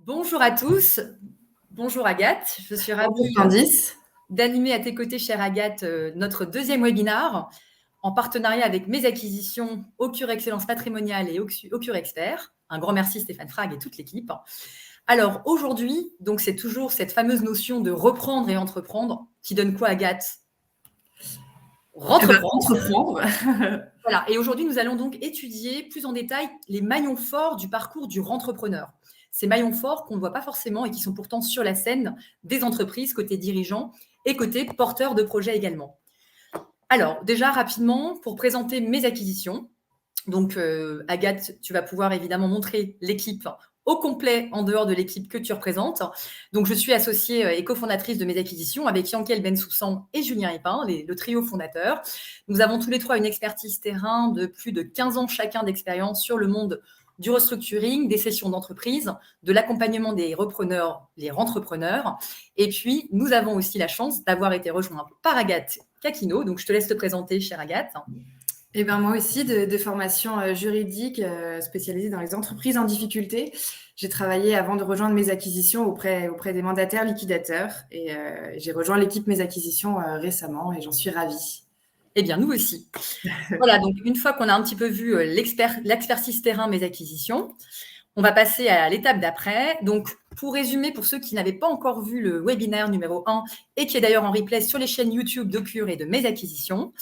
Bonjour à tous, bonjour Agathe, je suis Bonjour ravie Candice. d'animer à tes côtés, chère Agathe, notre deuxième webinaire en partenariat avec Mes Acquisitions, Ocure Excellence Patrimoniale et Ocure Expert. Un grand merci Stéphane Frag et toute l'équipe. Alors aujourd'hui, donc c'est toujours cette fameuse notion de reprendre et entreprendre qui donne quoi Agathe? Entreprendre. Voilà. Et aujourd'hui, nous allons donc étudier plus en détail les maillons forts du parcours du rentrepreneur. Ces maillons forts qu'on ne voit pas forcément et qui sont pourtant sur la scène des entreprises, côté dirigeants et côté porteurs de projets également. Alors, déjà rapidement, pour présenter mes acquisitions. Donc, Agathe, tu vas pouvoir évidemment montrer l'équipe au complet en dehors de l'équipe que tu représentes. Donc, je suis associée et cofondatrice de Mes Acquisitions avec Yankel Bensoussan et Julien Epin, le trio fondateur. Nous avons tous les trois une expertise terrain de plus de 15 ans chacun d'expérience sur le monde du restructuring, des sessions d'entreprise, de l'accompagnement des repreneurs, les rentrepreneurs. Et puis, nous avons aussi la chance d'avoir été rejoints par Agathe Kakino. Donc, je te laisse te présenter, chère Agathe. Et ben moi aussi, de formation juridique spécialisée dans les entreprises en difficulté. J'ai travaillé avant de rejoindre Mes Acquisitions auprès des mandataires liquidateurs et j'ai rejoint l'équipe Mes Acquisitions récemment et j'en suis ravie. Eh bien, nous aussi. Voilà, donc une fois qu'on a un petit peu vu l'expertise terrain, Mes Acquisitions, on va passer à l'étape d'après. Donc, pour résumer, pour ceux qui n'avaient pas encore vu le webinaire numéro 1 et qui est d'ailleurs en replay sur les chaînes YouTube d'Ocure et de Mes Acquisitions,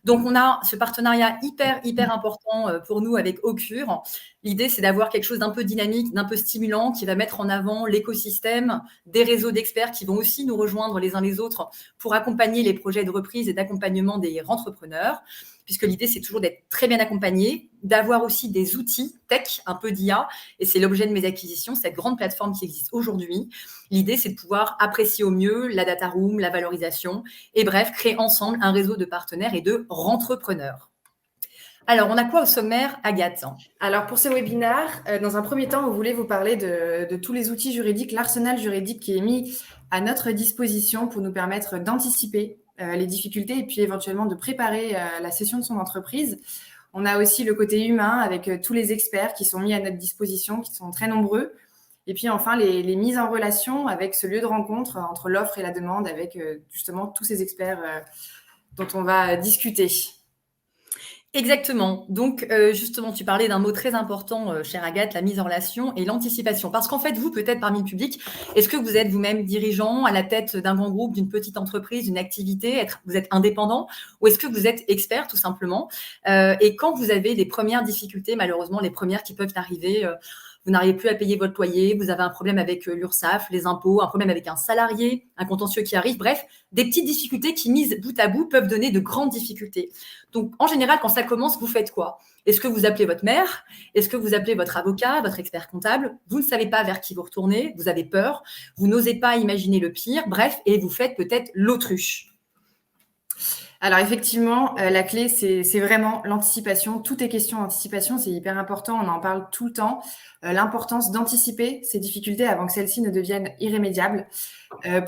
donc, on a ce partenariat hyper important pour nous avec Ocure. L'idée, c'est d'avoir quelque chose d'un peu dynamique, d'un peu stimulant, qui va mettre en avant l'écosystème, des réseaux d'experts qui vont aussi nous rejoindre les uns les autres pour accompagner les projets de reprise et d'accompagnement des entrepreneurs, puisque l'idée, c'est toujours d'être très bien accompagné, d'avoir aussi des outils tech, un peu d'IA, et c'est l'objet de Mes Acquisitions, cette grande plateforme qui existe aujourd'hui. L'idée, c'est de pouvoir apprécier au mieux la data room, la valorisation, et bref, créer ensemble un réseau de partenaires et de rentrepreneurs. Alors, on a quoi au sommaire, Agathe? Alors, pour ce webinaire, dans un premier temps, on voulait vous parler de tous les outils juridiques, l'arsenal juridique qui est mis à notre disposition pour nous permettre d'anticiper les difficultés et puis éventuellement de préparer la cession de son entreprise. On a aussi le côté humain avec tous les experts qui sont mis à notre disposition, qui sont très nombreux. Et puis enfin, les mises en relation avec ce lieu de rencontre entre l'offre et la demande avec justement tous ces experts dont on va discuter. Exactement. Donc, justement, tu parlais d'un mot très important, chère Agathe, la mise en relation et l'anticipation. Parce qu'en fait, vous, peut-être parmi le public, est-ce que vous êtes vous-même dirigeant à la tête d'un grand groupe, d'une petite entreprise, d'une activité, vous êtes indépendant, ou est-ce que vous êtes expert, tout simplement? Et quand vous avez les premières difficultés, malheureusement, les premières qui peuvent arriver, vous n'arrivez plus à payer votre loyer, vous avez un problème avec l'URSSAF, les impôts, un problème avec un salarié, un contentieux qui arrive, bref, des petites difficultés qui, mises bout à bout, peuvent donner de grandes difficultés. Donc, en général, quand ça commence, vous faites quoi? Est-ce que vous appelez votre mère? Est-ce que vous appelez votre avocat, votre expert comptable? Vous ne savez pas vers qui vous retournez, vous avez peur, vous n'osez pas imaginer le pire, bref, et vous faites peut-être l'autruche. Alors effectivement, la clé, c'est vraiment l'anticipation. Tout est question d'anticipation, c'est hyper important, on en parle tout le temps. L'importance d'anticiper ces difficultés avant que celles-ci ne deviennent irrémédiables.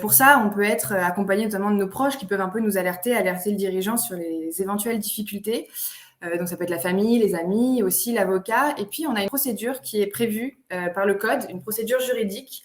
Pour ça, on peut être accompagné notamment de nos proches qui peuvent un peu nous alerter le dirigeant sur les éventuelles difficultés. Donc ça peut être la famille, les amis, aussi l'avocat. Et puis on a une procédure qui est prévue par le code, une procédure juridique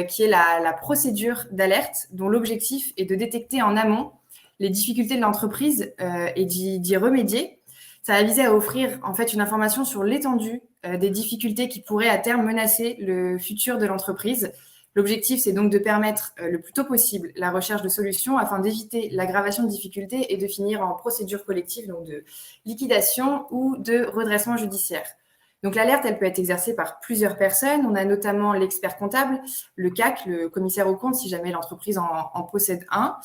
qui est la procédure d'alerte dont l'objectif est de détecter en amont les difficultés de l'entreprise et d'y remédier. Ça va viser à offrir en fait une information sur l'étendue des difficultés qui pourraient à terme menacer le futur de l'entreprise. L'objectif, c'est donc de permettre le plus tôt possible la recherche de solutions afin d'éviter l'aggravation de difficultés et de finir en procédure collective, donc de liquidation ou de redressement judiciaire. Donc l'alerte, elle peut être exercée par plusieurs personnes. On a notamment l'expert comptable, le CAC, le commissaire aux comptes, si jamais l'entreprise en possède un.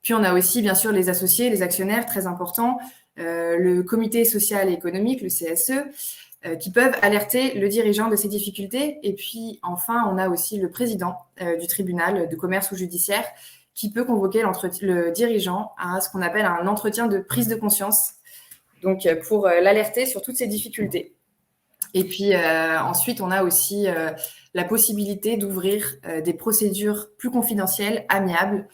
Puis on a aussi, bien sûr, les associés, les actionnaires, très importants, le comité social et économique, le CSE, qui peuvent alerter le dirigeant de ces difficultés. Et puis, enfin, on a aussi le président du tribunal de commerce ou judiciaire qui peut convoquer le dirigeant à ce qu'on appelle un entretien de prise de conscience, donc pour l'alerter sur toutes ces difficultés. Et puis ensuite, on a aussi la possibilité d'ouvrir des procédures plus confidentielles, amiables,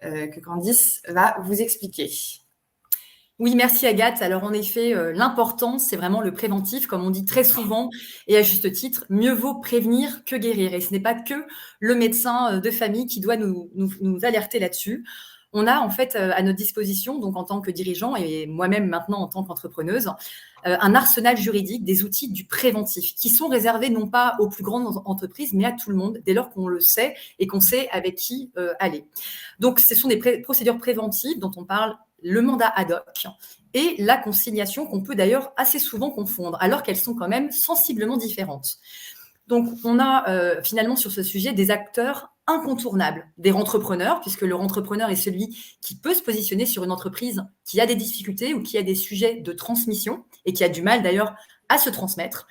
que Candice va vous expliquer. Oui, merci Agathe. Alors en effet, l'important, c'est vraiment le préventif, comme on dit très souvent et à juste titre, mieux vaut prévenir que guérir et ce n'est pas que le médecin, de famille qui doit nous alerter là-dessus. On a en fait, à notre disposition, donc en tant que dirigeant et moi-même maintenant en tant qu'entrepreneuse, un arsenal juridique, des outils du préventif qui sont réservés non pas aux plus grandes entreprises, mais à tout le monde dès lors qu'on le sait et qu'on sait avec qui, aller. Donc ce sont des procédures préventives dont on parle, le mandat ad hoc et la conciliation qu'on peut d'ailleurs assez souvent confondre, alors qu'elles sont quand même sensiblement différentes. Donc, on a finalement sur ce sujet des acteurs incontournables, des entrepreneurs, puisque le entrepreneur est celui qui peut se positionner sur une entreprise qui a des difficultés ou qui a des sujets de transmission et qui a du mal d'ailleurs à se transmettre.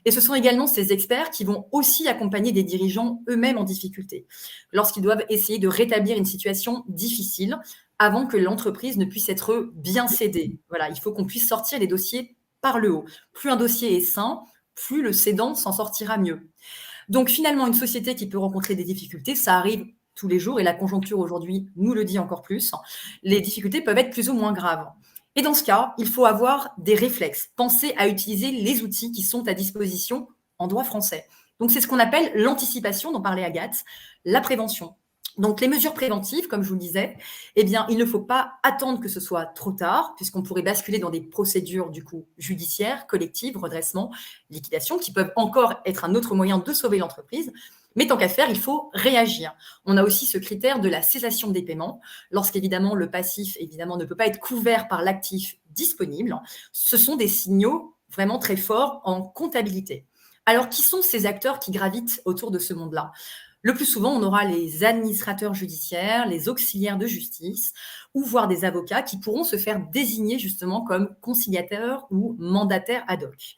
Et ce sont également ces experts qui vont aussi accompagner des dirigeants eux-mêmes en difficulté, lorsqu'ils doivent essayer de rétablir une situation difficile avant que l'entreprise ne puisse être bien cédée. Voilà, il faut qu'on puisse sortir les dossiers par le haut. Plus un dossier est sain, plus le cédant s'en sortira mieux. Donc finalement, une société qui peut rencontrer des difficultés, ça arrive tous les jours et la conjoncture aujourd'hui nous le dit encore plus, les difficultés peuvent être plus ou moins graves. Et dans ce cas, il faut avoir des réflexes, penser à utiliser les outils qui sont à disposition en droit français. Donc c'est ce qu'on appelle l'anticipation dont parlait Agathe, la prévention. Donc les mesures préventives, comme je vous le disais, eh bien, il ne faut pas attendre que ce soit trop tard, puisqu'on pourrait basculer dans des procédures du coup judiciaires, collectives, redressement, liquidation, qui peuvent encore être un autre moyen de sauver l'entreprise. Mais tant qu'à faire, il faut réagir. On a aussi ce critère de la cessation des paiements, lorsqu'évidemment le passif évidemment ne peut pas être couvert par l'actif disponible. Ce sont des signaux vraiment très forts en comptabilité. Alors, qui sont ces acteurs qui gravitent autour de ce monde-là? Le plus souvent, on aura les administrateurs judiciaires, les auxiliaires de justice, ou voire des avocats qui pourront se faire désigner justement comme conciliateurs ou mandataires ad hoc.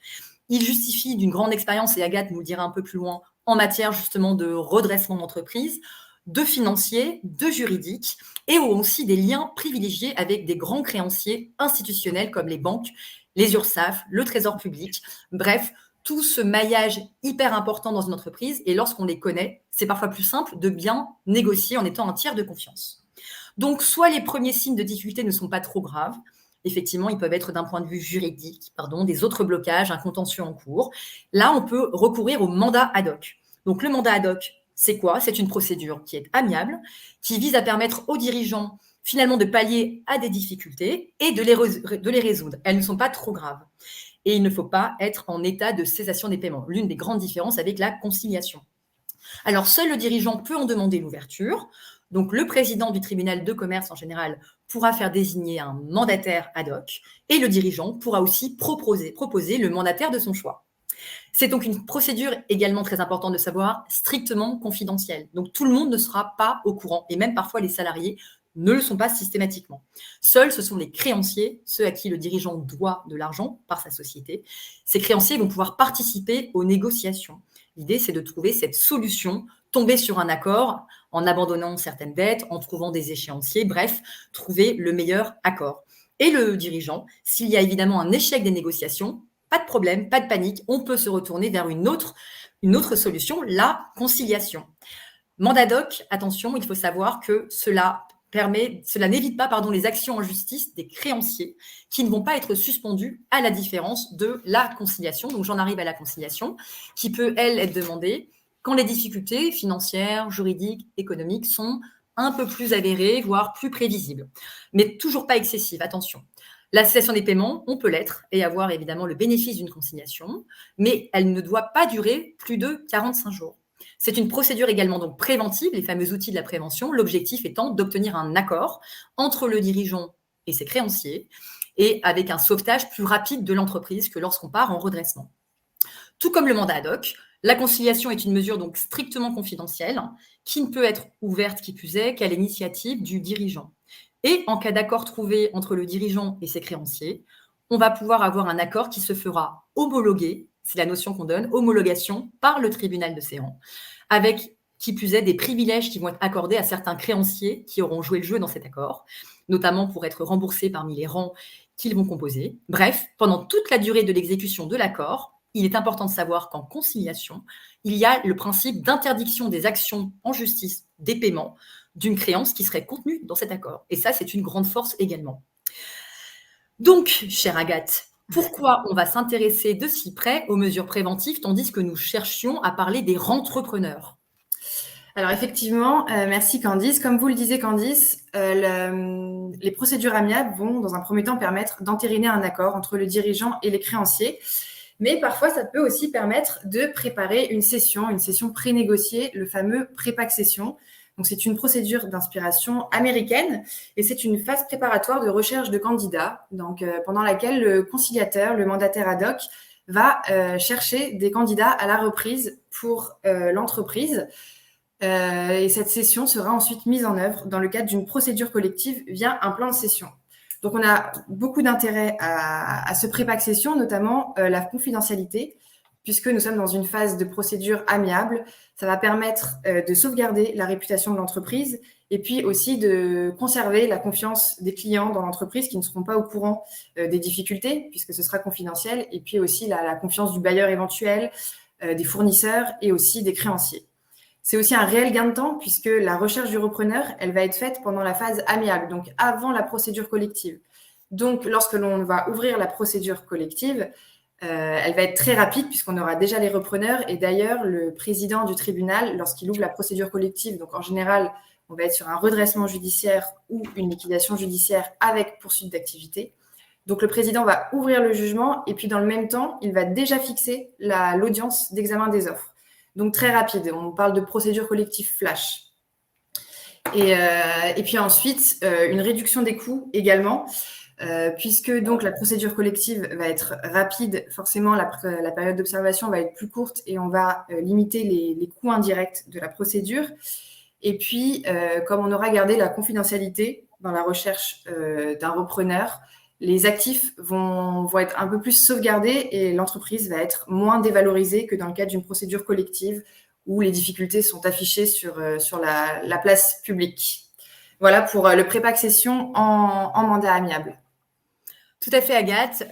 Ils justifient d'une grande expérience, et Agathe nous le dira un peu plus loin, en matière justement de redressement d'entreprise, de financier, de juridique, et ont aussi des liens privilégiés avec des grands créanciers institutionnels comme les banques, les URSSAF, le Trésor public, bref, tout ce maillage hyper important dans une entreprise. Et lorsqu'on les connaît, c'est parfois plus simple de bien négocier en étant un tiers de confiance. Donc, soit les premiers signes de difficulté ne sont pas trop graves. Effectivement, ils peuvent être d'un point de vue juridique, des autres blocages, un contentieux en cours. Là, on peut recourir au mandat ad hoc. Donc, le mandat ad hoc, c'est quoi? C'est une procédure qui est amiable, qui vise à permettre aux dirigeants finalement de pallier à des difficultés et de les résoudre. Elles ne sont pas trop graves. Et il ne faut pas être en état de cessation des paiements. L'une des grandes différences avec la conciliation. Alors, seul le dirigeant peut en demander l'ouverture. Donc, le président du tribunal de commerce, en général, pourra faire désigner un mandataire ad hoc et le dirigeant pourra aussi proposer le mandataire de son choix. C'est donc une procédure également très importante de savoir, strictement confidentielle. Donc, tout le monde ne sera pas au courant et même parfois les salariés ne le sont pas systématiquement. Seuls, ce sont les créanciers, ceux à qui le dirigeant doit de l'argent par sa société. Ces créanciers vont pouvoir participer aux négociations. L'idée, c'est de trouver cette solution, tomber sur un accord en abandonnant certaines dettes, en trouvant des échéanciers, bref, trouver le meilleur accord. Et le dirigeant, s'il y a évidemment un échec des négociations, pas de problème, pas de panique, on peut se retourner vers une autre solution, la conciliation. Mandat doc, attention, il faut savoir que cela n'évite pas les actions en justice des créanciers qui ne vont pas être suspendus à la différence de la conciliation. Donc, j'en arrive à la conciliation qui peut, elle, être demandée quand les difficultés financières, juridiques, économiques sont un peu plus avérées, voire plus prévisibles. Mais toujours pas excessives, attention. La cessation des paiements, on peut l'être et avoir évidemment le bénéfice d'une conciliation, mais elle ne doit pas durer plus de 45 jours. C'est une procédure également donc préventive, les fameux outils de la prévention, l'objectif étant d'obtenir un accord entre le dirigeant et ses créanciers et avec un sauvetage plus rapide de l'entreprise que lorsqu'on part en redressement. Tout comme le mandat ad hoc, la conciliation est une mesure donc strictement confidentielle qui ne peut être ouverte, qui plus est, qu'à l'initiative du dirigeant. Et en cas d'accord trouvé entre le dirigeant et ses créanciers, on va pouvoir avoir un accord qui se fera homologuer, c'est la notion qu'on donne, homologation par le tribunal de Céans, avec qui plus est des privilèges qui vont être accordés à certains créanciers qui auront joué le jeu dans cet accord, notamment pour être remboursés parmi les rangs qu'ils vont composer. Bref, pendant toute la durée de l'exécution de l'accord, il est important de savoir qu'en conciliation, il y a le principe d'interdiction des actions en justice des paiements d'une créance qui serait contenue dans cet accord. Et ça, c'est une grande force également. Donc, chère Agathe, pourquoi on va s'intéresser de si près aux mesures préventives tandis que nous cherchions à parler des rentrepreneurs? Alors effectivement, merci Candice. Comme vous le disiez Candice, les procédures amiables vont dans un premier temps permettre d'entériner un accord entre le dirigeant et les créanciers. Mais parfois, ça peut aussi permettre de préparer une session prénégociée, le fameux pré-PAC-session. Donc, c'est une procédure d'inspiration américaine et c'est une phase préparatoire de recherche de candidats, donc, pendant laquelle le conciliateur, le mandataire ad hoc, va chercher des candidats à la reprise pour l'entreprise. Et cette session sera ensuite mise en œuvre dans le cadre d'une procédure collective via un plan de session. Donc, on a beaucoup d'intérêt à ce pré-PAC session, notamment la confidentialité, puisque nous sommes dans une phase de procédure amiable. Ça va permettre de sauvegarder la réputation de l'entreprise et puis aussi de conserver la confiance des clients dans l'entreprise qui ne seront pas au courant des difficultés, puisque ce sera confidentiel, et puis aussi la confiance du bailleur éventuel, des fournisseurs et aussi des créanciers. C'est aussi un réel gain de temps puisque la recherche du repreneur, elle va être faite pendant la phase amiable, donc avant la procédure collective. Donc, lorsque l'on va ouvrir la procédure collective, elle va être très rapide puisqu'on aura déjà les repreneurs. Et d'ailleurs, le président du tribunal, lorsqu'il ouvre la procédure collective, donc en général, on va être sur un redressement judiciaire ou une liquidation judiciaire avec poursuite d'activité. Donc, le président va ouvrir le jugement et puis dans le même temps, il va déjà fixer l'audience d'examen des offres. Donc, très rapide. On parle de procédure collective flash. Et puis ensuite, une réduction des coûts également, puisque donc la procédure collective va être rapide. Forcément, la période d'observation va être plus courte et on va limiter les coûts indirects de la procédure. Et puis, comme on aura gardé la confidentialité dans la recherche d'un repreneur, les actifs vont être un peu plus sauvegardés et l'entreprise va être moins dévalorisée que dans le cadre d'une procédure collective où les difficultés sont affichées sur la place publique. Voilà pour le pré-PAC session en mandat amiable. Tout à fait, Agathe.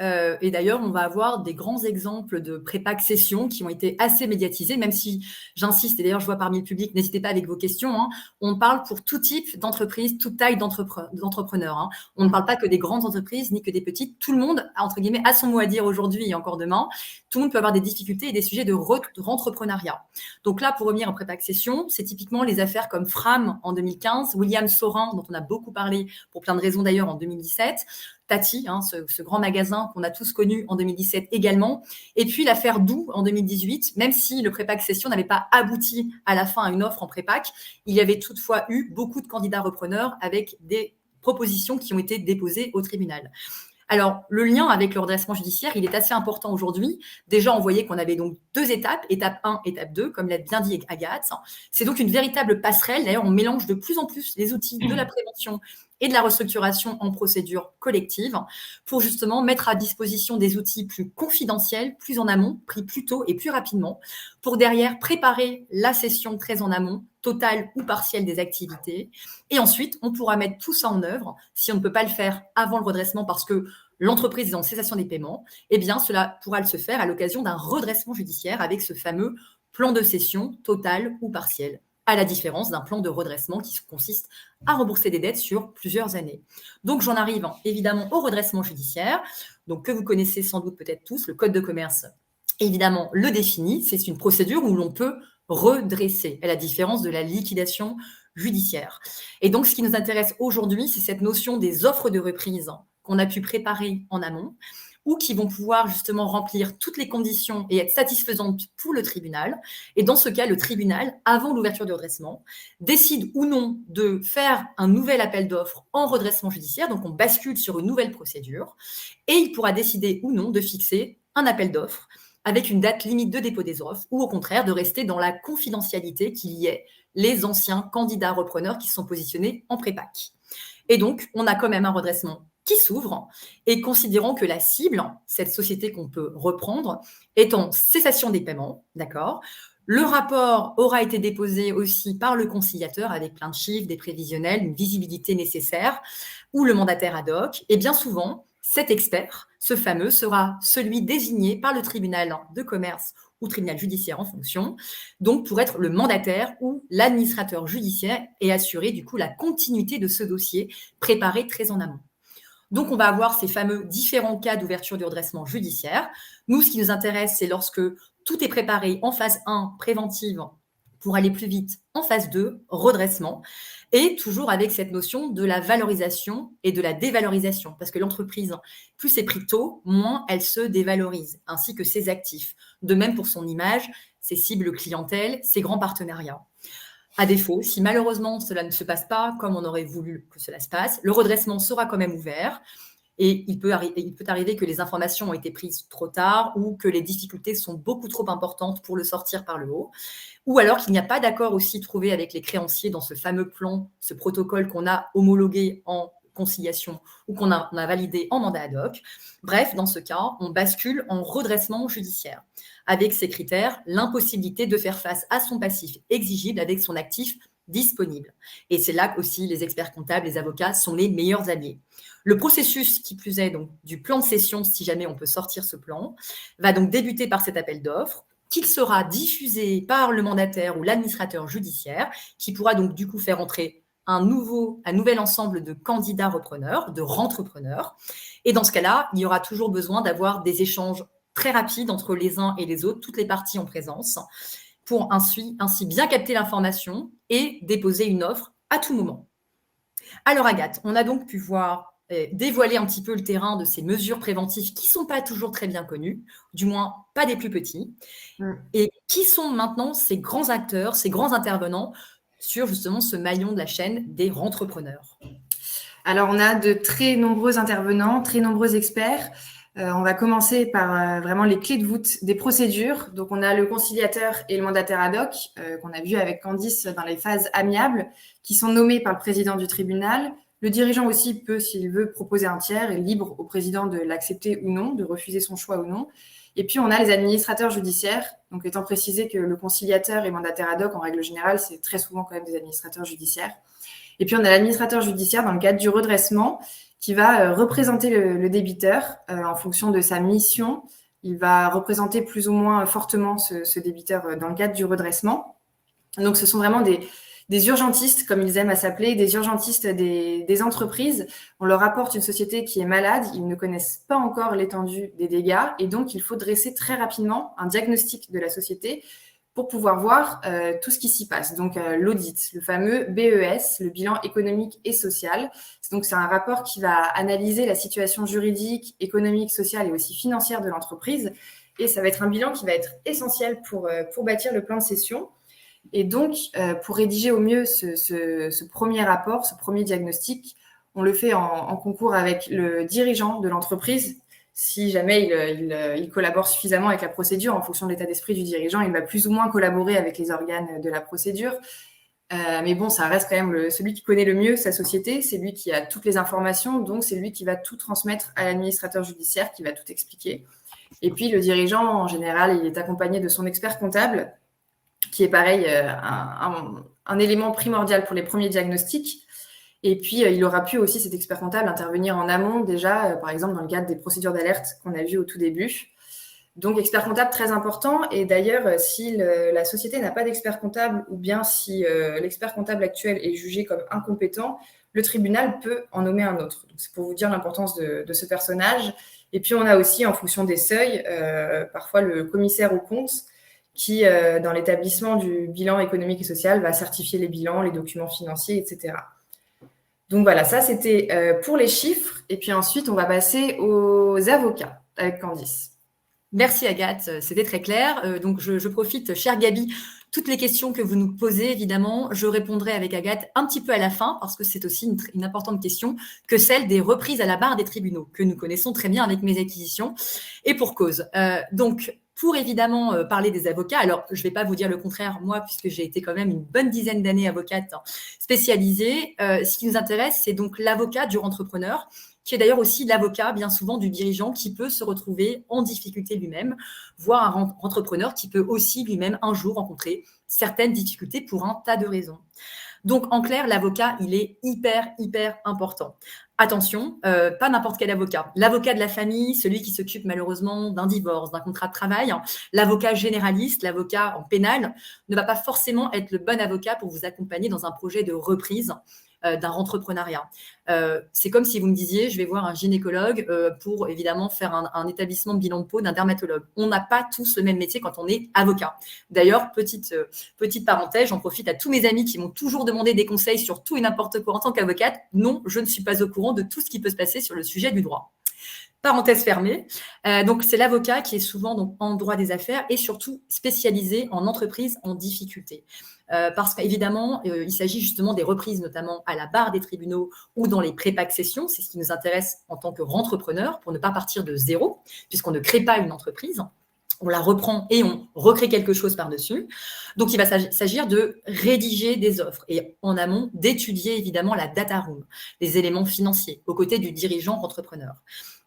Et d'ailleurs, on va avoir des grands exemples de pré-PAC sessions qui ont été assez médiatisés, même si j'insiste, et d'ailleurs, je vois parmi le public, n'hésitez pas avec vos questions. Hein, on parle pour tout type d'entreprise, toute taille d'entrepreneurs. Hein. On ne parle pas que des grandes entreprises ni que des petites. Tout le monde, entre guillemets, a son mot à dire aujourd'hui et encore demain. Tout le monde peut avoir des difficultés et des sujets de rentreprenariat. Donc là, pour revenir en pré-PAC session, c'est typiquement les affaires comme Fram en 2015, William Saurin, dont on a beaucoup parlé pour plein de raisons d'ailleurs en 2017, Tati, hein, ce grand magasin qu'on a tous connu en 2017 également. Et puis l'affaire Doux en 2018, même si le pré-PAC session n'avait pas abouti à la fin à une offre en pré-PAC, il y avait toutefois eu beaucoup de candidats repreneurs avec des propositions qui ont été déposées au tribunal. Alors, le lien avec le redressement judiciaire, il est assez important aujourd'hui. Déjà, on voyait qu'on avait donc 2 étapes, étape 1, étape 2, comme l'a bien dit Agathe. C'est donc une véritable passerelle. D'ailleurs, on mélange de plus en plus les outils de la prévention et de la restructuration en procédure collective pour justement mettre à disposition des outils plus confidentiels, plus en amont, pris plus tôt et plus rapidement, pour derrière préparer la session très en amont, totale ou partielle des activités. Et ensuite, on pourra mettre tout ça en œuvre. Si on ne peut pas le faire avant le redressement parce que l'entreprise est en cessation des paiements, eh bien, cela pourra se faire à l'occasion d'un redressement judiciaire avec ce fameux plan de cession total ou partiel, à la différence d'un plan de redressement qui consiste à rembourser des dettes sur plusieurs années. Donc, j'en arrive évidemment au redressement judiciaire, donc que vous connaissez sans doute peut-être tous, le Code de commerce, évidemment, le définit. C'est une procédure où l'on peut redresser, à la différence de la liquidation judiciaire. Et donc, ce qui nous intéresse aujourd'hui, c'est cette notion des offres de reprise qu'on a pu préparer en amont ou qui vont pouvoir justement remplir toutes les conditions et être satisfaisantes pour le tribunal. Et dans ce cas, le tribunal, avant l'ouverture du redressement, décide ou non de faire un nouvel appel d'offres en redressement judiciaire, donc on bascule sur une nouvelle procédure, et il pourra décider ou non de fixer un appel d'offres avec une date limite de dépôt des offres, ou au contraire de rester dans la confidentialité qui liait les anciens candidats repreneurs qui sont positionnés en pré-PAC. Et donc, on a quand même un redressement qui s'ouvre, et considérant que la cible, cette société qu'on peut reprendre, est en cessation des paiements, d'accord ? Le rapport aura été déposé aussi par le conciliateur avec plein de chiffres, des prévisionnels, une visibilité nécessaire, ou le mandataire ad hoc, et bien souvent, cet expert, ce fameux, sera celui désigné par le tribunal de commerce ou tribunal judiciaire en fonction, donc pour être le mandataire ou l'administrateur judiciaire et assurer du coup la continuité de ce dossier préparé très en amont. Donc, on va avoir ces fameux différents cas d'ouverture du redressement judiciaire. Nous, ce qui nous intéresse, c'est lorsque tout est préparé en phase 1, préventive, pour aller plus vite en phase 2, redressement, et toujours avec cette notion de la valorisation et de la dévalorisation, parce que l'entreprise, plus c'est pris tôt, moins elle se dévalorise, ainsi que ses actifs. De même pour son image, ses cibles clientèle, ses grands partenariats. À défaut, si malheureusement cela ne se passe pas comme on aurait voulu que cela se passe, le redressement sera quand même ouvert. Et il peut arriver que les informations ont été prises trop tard ou que les difficultés sont beaucoup trop importantes pour le sortir par le haut. Ou alors qu'il n'y a pas d'accord aussi trouvé avec les créanciers dans ce fameux plan, ce protocole qu'on a homologué en conciliation ou qu'on a validé en mandat ad hoc. Bref, dans ce cas, on bascule en redressement judiciaire. Avec ces critères, l'impossibilité de faire face à son passif exigible avec son actif disponible. Et c'est là qu'aussi les experts comptables, les avocats sont les meilleurs alliés. Le processus, qui plus est, donc, du plan de cession, si jamais on peut sortir ce plan, va donc débuter par cet appel d'offres, qu'il sera diffusé par le mandataire ou l'administrateur judiciaire, qui pourra donc du coup faire entrer un nouvel ensemble de candidats repreneurs, de rentrepreneurs. Et dans ce cas-là, il y aura toujours besoin d'avoir des échanges très rapides entre les uns et les autres, toutes les parties en présence, pour ainsi bien capter l'information et déposer une offre à tout moment. Alors Agathe, on a donc pu dévoiler un petit peu le terrain de ces mesures préventives qui ne sont pas toujours très bien connues, du moins pas des plus petits. Et qui sont maintenant ces grands acteurs, ces grands intervenants sur justement ce maillon de la chaîne des rentrepreneurs? Alors, on a de très nombreux intervenants, très nombreux experts. On va commencer par vraiment les clés de voûte des procédures. Donc, on a le conciliateur et le mandataire ad hoc, qu'on a vu avec Candice dans les phases amiables, qui sont nommés par le président du tribunal. Le dirigeant aussi peut, s'il veut, proposer un tiers, est libre au président de l'accepter ou non, de refuser son choix ou non. Et puis, on a les administrateurs judiciaires. Donc, étant précisé que le conciliateur et mandataire ad hoc, en règle générale, c'est très souvent quand même des administrateurs judiciaires. Et puis, on a l'administrateur judiciaire dans le cadre du redressement qui va représenter le débiteur en fonction de sa mission. Il va représenter plus ou moins fortement ce débiteur dans le cadre du redressement. Donc, ce sont vraiment des urgentistes, comme ils aiment à s'appeler, des urgentistes des entreprises. On leur apporte une société qui est malade, ils ne connaissent pas encore l'étendue des dégâts et donc il faut dresser très rapidement un diagnostic de la société pour pouvoir voir tout ce qui s'y passe. Donc, l'audit, le fameux BES, le bilan économique et social. Donc, c'est un rapport qui va analyser la situation juridique, économique, sociale et aussi financière de l'entreprise. Et ça va être un bilan qui va être essentiel pour bâtir le plan de cession. Et donc, pour rédiger au mieux ce premier rapport, ce premier diagnostic, on le fait en concours avec le dirigeant de l'entreprise. Si jamais il collabore suffisamment avec la procédure, en fonction de l'état d'esprit du dirigeant, il va plus ou moins collaborer avec les organes de la procédure. Mais bon, ça reste quand même celui qui connaît le mieux sa société, c'est lui qui a toutes les informations, donc c'est lui qui va tout transmettre à l'administrateur judiciaire, qui va tout expliquer. Et puis, le dirigeant, en général, il est accompagné de son expert comptable, qui est pareil, un élément primordial pour les premiers diagnostics. Et puis, il aura pu aussi, cet expert comptable, intervenir en amont déjà, par exemple, dans le cadre des procédures d'alerte qu'on a vues au tout début. Donc, expert comptable très important. Et d'ailleurs, si la société n'a pas d'expert comptable ou bien si l'expert comptable actuel est jugé comme incompétent, le tribunal peut en nommer un autre. Donc, c'est pour vous dire l'importance de ce personnage. Et puis, on a aussi, en fonction des seuils, parfois le commissaire aux comptes qui, dans l'établissement du bilan économique et social, va certifier les bilans, les documents financiers, etc. Donc voilà, ça c'était pour les chiffres. Et puis ensuite, on va passer aux avocats avec Candice. Merci Agathe, c'était très clair. Donc je profite, chère Gabi, toutes les questions que vous nous posez, évidemment, je répondrai avec Agathe un petit peu à la fin, parce que c'est aussi une importante question, que celle des reprises à la barre des tribunaux, que nous connaissons très bien avec mes acquisitions, et pour cause. Donc, pour évidemment parler des avocats, alors je ne vais pas vous dire le contraire, moi, puisque j'ai été quand même une bonne dizaine d'années avocate spécialisée. Ce qui nous intéresse, c'est donc l'avocat du entrepreneur, qui est d'ailleurs aussi l'avocat, bien souvent, du dirigeant qui peut se retrouver en difficulté lui-même, voire un entrepreneur qui peut aussi lui-même un jour rencontrer certaines difficultés pour un tas de raisons. Donc, en clair, l'avocat, il est hyper important. Attention, pas n'importe quel avocat. L'avocat de la famille, celui qui s'occupe malheureusement d'un divorce, d'un contrat de travail, l'avocat généraliste, l'avocat en pénal, ne va pas forcément être le bon avocat pour vous accompagner dans un projet de reprise d'un entrepreneuriat. C'est comme si vous me disiez, je vais voir un gynécologue pour évidemment faire un établissement de bilan de peau d'un dermatologue. On n'a pas tous le même métier quand on est avocat. D'ailleurs, petite parenthèse, j'en profite à tous mes amis qui m'ont toujours demandé des conseils sur tout et n'importe quoi en tant qu'avocate. Non, je ne suis pas au courant de tout ce qui peut se passer sur le sujet du droit. Parenthèse fermée. Donc, c'est l'avocat qui est souvent donc, en droit des affaires et surtout spécialisé en entreprise en difficulté. Parce qu'évidemment, il s'agit justement des reprises, notamment à la barre des tribunaux ou dans les prépaccessions. C'est ce qui nous intéresse en tant qu'entrepreneur pour ne pas partir de zéro, puisqu'on ne crée pas une entreprise. On la reprend et on recrée quelque chose par-dessus. Donc, il va s'agir de rédiger des offres et en amont, d'étudier évidemment la data room, les éléments financiers, aux côtés du dirigeant entrepreneur.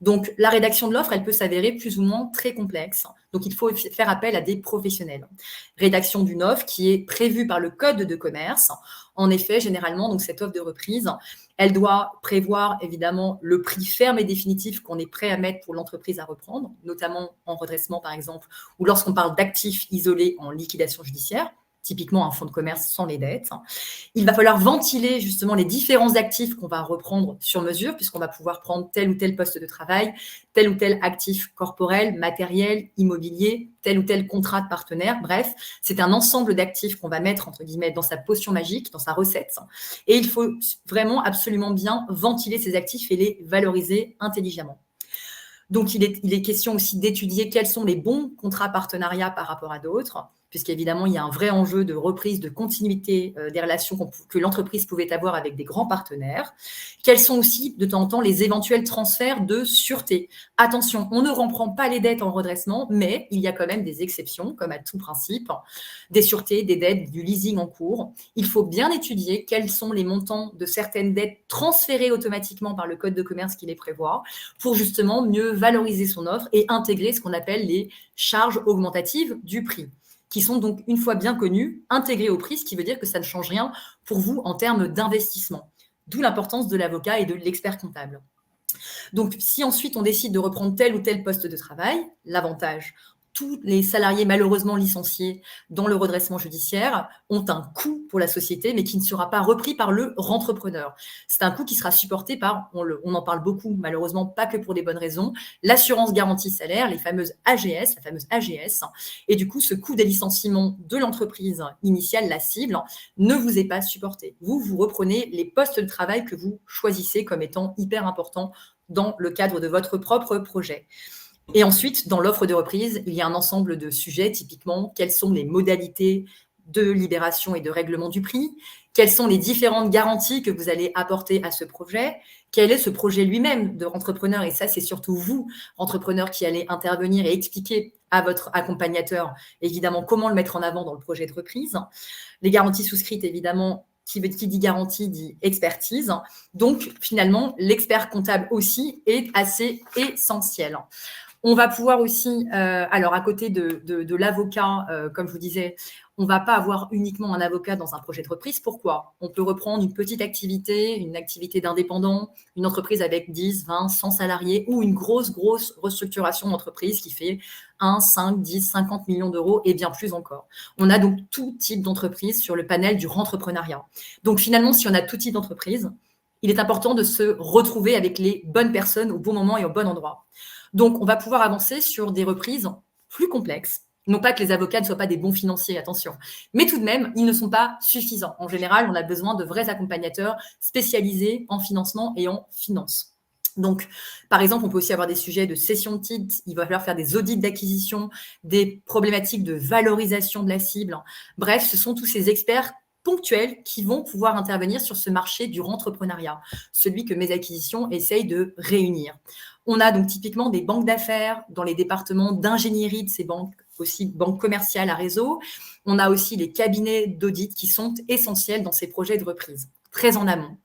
Donc, la rédaction de l'offre, elle peut s'avérer plus ou moins très complexe. Donc, il faut faire appel à des professionnels. Rédaction d'une offre qui est prévue par le Code de commerce. En effet, généralement, donc, cette offre de reprise, elle doit prévoir évidemment le prix ferme et définitif qu'on est prêt à mettre pour l'entreprise à reprendre, notamment en redressement, par exemple, ou lorsqu'on parle d'actifs isolés en liquidation judiciaire, typiquement un fonds de commerce sans les dettes. Il va falloir ventiler justement les différents actifs qu'on va reprendre sur mesure, puisqu'on va pouvoir prendre tel ou tel poste de travail, tel ou tel actif corporel, matériel, immobilier, tel ou tel contrat de partenaire. Bref, c'est un ensemble d'actifs qu'on va mettre, entre guillemets, dans sa potion magique, dans sa recette. Et il faut vraiment absolument bien ventiler ces actifs et les valoriser intelligemment. Donc, il est question aussi d'étudier quels sont les bons contrats partenariats par rapport à d'autres, puisqu'évidemment, il y a un vrai enjeu de reprise, de continuité des relations que l'entreprise pouvait avoir avec des grands partenaires. Quels sont aussi, de temps en temps, les éventuels transferts de sûreté. Attention, on ne reprend pas les dettes en redressement, mais il y a quand même des exceptions, comme à tout principe, des sûretés, des dettes, du leasing en cours. Il faut bien étudier quels sont les montants de certaines dettes transférées automatiquement par le Code de commerce qui les prévoit, pour justement mieux valoriser son offre et intégrer ce qu'on appelle les charges augmentatives du prix, qui sont donc, une fois bien connues, intégrées au prix, ce qui veut dire que ça ne change rien pour vous en termes d'investissement. D'où l'importance de l'avocat et de l'expert comptable. Donc, si ensuite on décide de reprendre tel ou tel poste de travail, l'avantage, tous les salariés malheureusement licenciés dans le redressement judiciaire ont un coût pour la société, mais qui ne sera pas repris par le rentrepreneur. C'est un coût qui sera supporté par, on en parle beaucoup, malheureusement pas que pour des bonnes raisons, l'assurance garantie salaire, les fameuses AGS, la fameuse AGS. Et du coup, ce coût des licenciements de l'entreprise initiale, la cible, ne vous est pas supporté. Vous reprenez les postes de travail que vous choisissez comme étant hyper importants dans le cadre de votre propre projet. Et ensuite, dans l'offre de reprise, il y a un ensemble de sujets, typiquement, quelles sont les modalités de libération et de règlement du prix, quelles sont les différentes garanties que vous allez apporter à ce projet, quel est ce projet lui-même de entrepreneur, et ça, c'est surtout vous, entrepreneur, qui allez intervenir et expliquer à votre accompagnateur, évidemment, comment le mettre en avant dans le projet de reprise. Les garanties souscrites, évidemment, qui dit garantie dit expertise. Donc, finalement, l'expert comptable aussi est assez essentiel. On va pouvoir aussi, alors à côté de l'avocat, comme je vous disais, on ne va pas avoir uniquement un avocat dans un projet de reprise. Pourquoi ? On peut reprendre une petite activité, une activité d'indépendant, une entreprise avec 10, 20, 100 salariés ou une grosse restructuration d'entreprise qui fait 1, 5, 10, 50 millions d'euros et bien plus encore. On a donc tout type d'entreprise sur le panel du rentreprenariat. Donc finalement, si on a tout type d'entreprise, il est important de se retrouver avec les bonnes personnes au bon moment et au bon endroit. Donc, on va pouvoir avancer sur des reprises plus complexes. Non pas que les avocats ne soient pas des bons financiers, attention. Mais tout de même, ils ne sont pas suffisants. En général, on a besoin de vrais accompagnateurs spécialisés en financement et en finance. Donc, par exemple, on peut aussi avoir des sujets de cession de titres. Il va falloir faire des audits d'acquisition, des problématiques de valorisation de la cible. Bref, ce sont tous ces experts ponctuels qui vont pouvoir intervenir sur ce marché du rentreprenariat, celui que Mes Acquisitions essayent de réunir. On a donc typiquement des banques d'affaires dans les départements d'ingénierie de ces banques, aussi banques commerciales à réseau. On a aussi les cabinets d'audit qui sont essentiels dans ces projets de reprise, très en amont.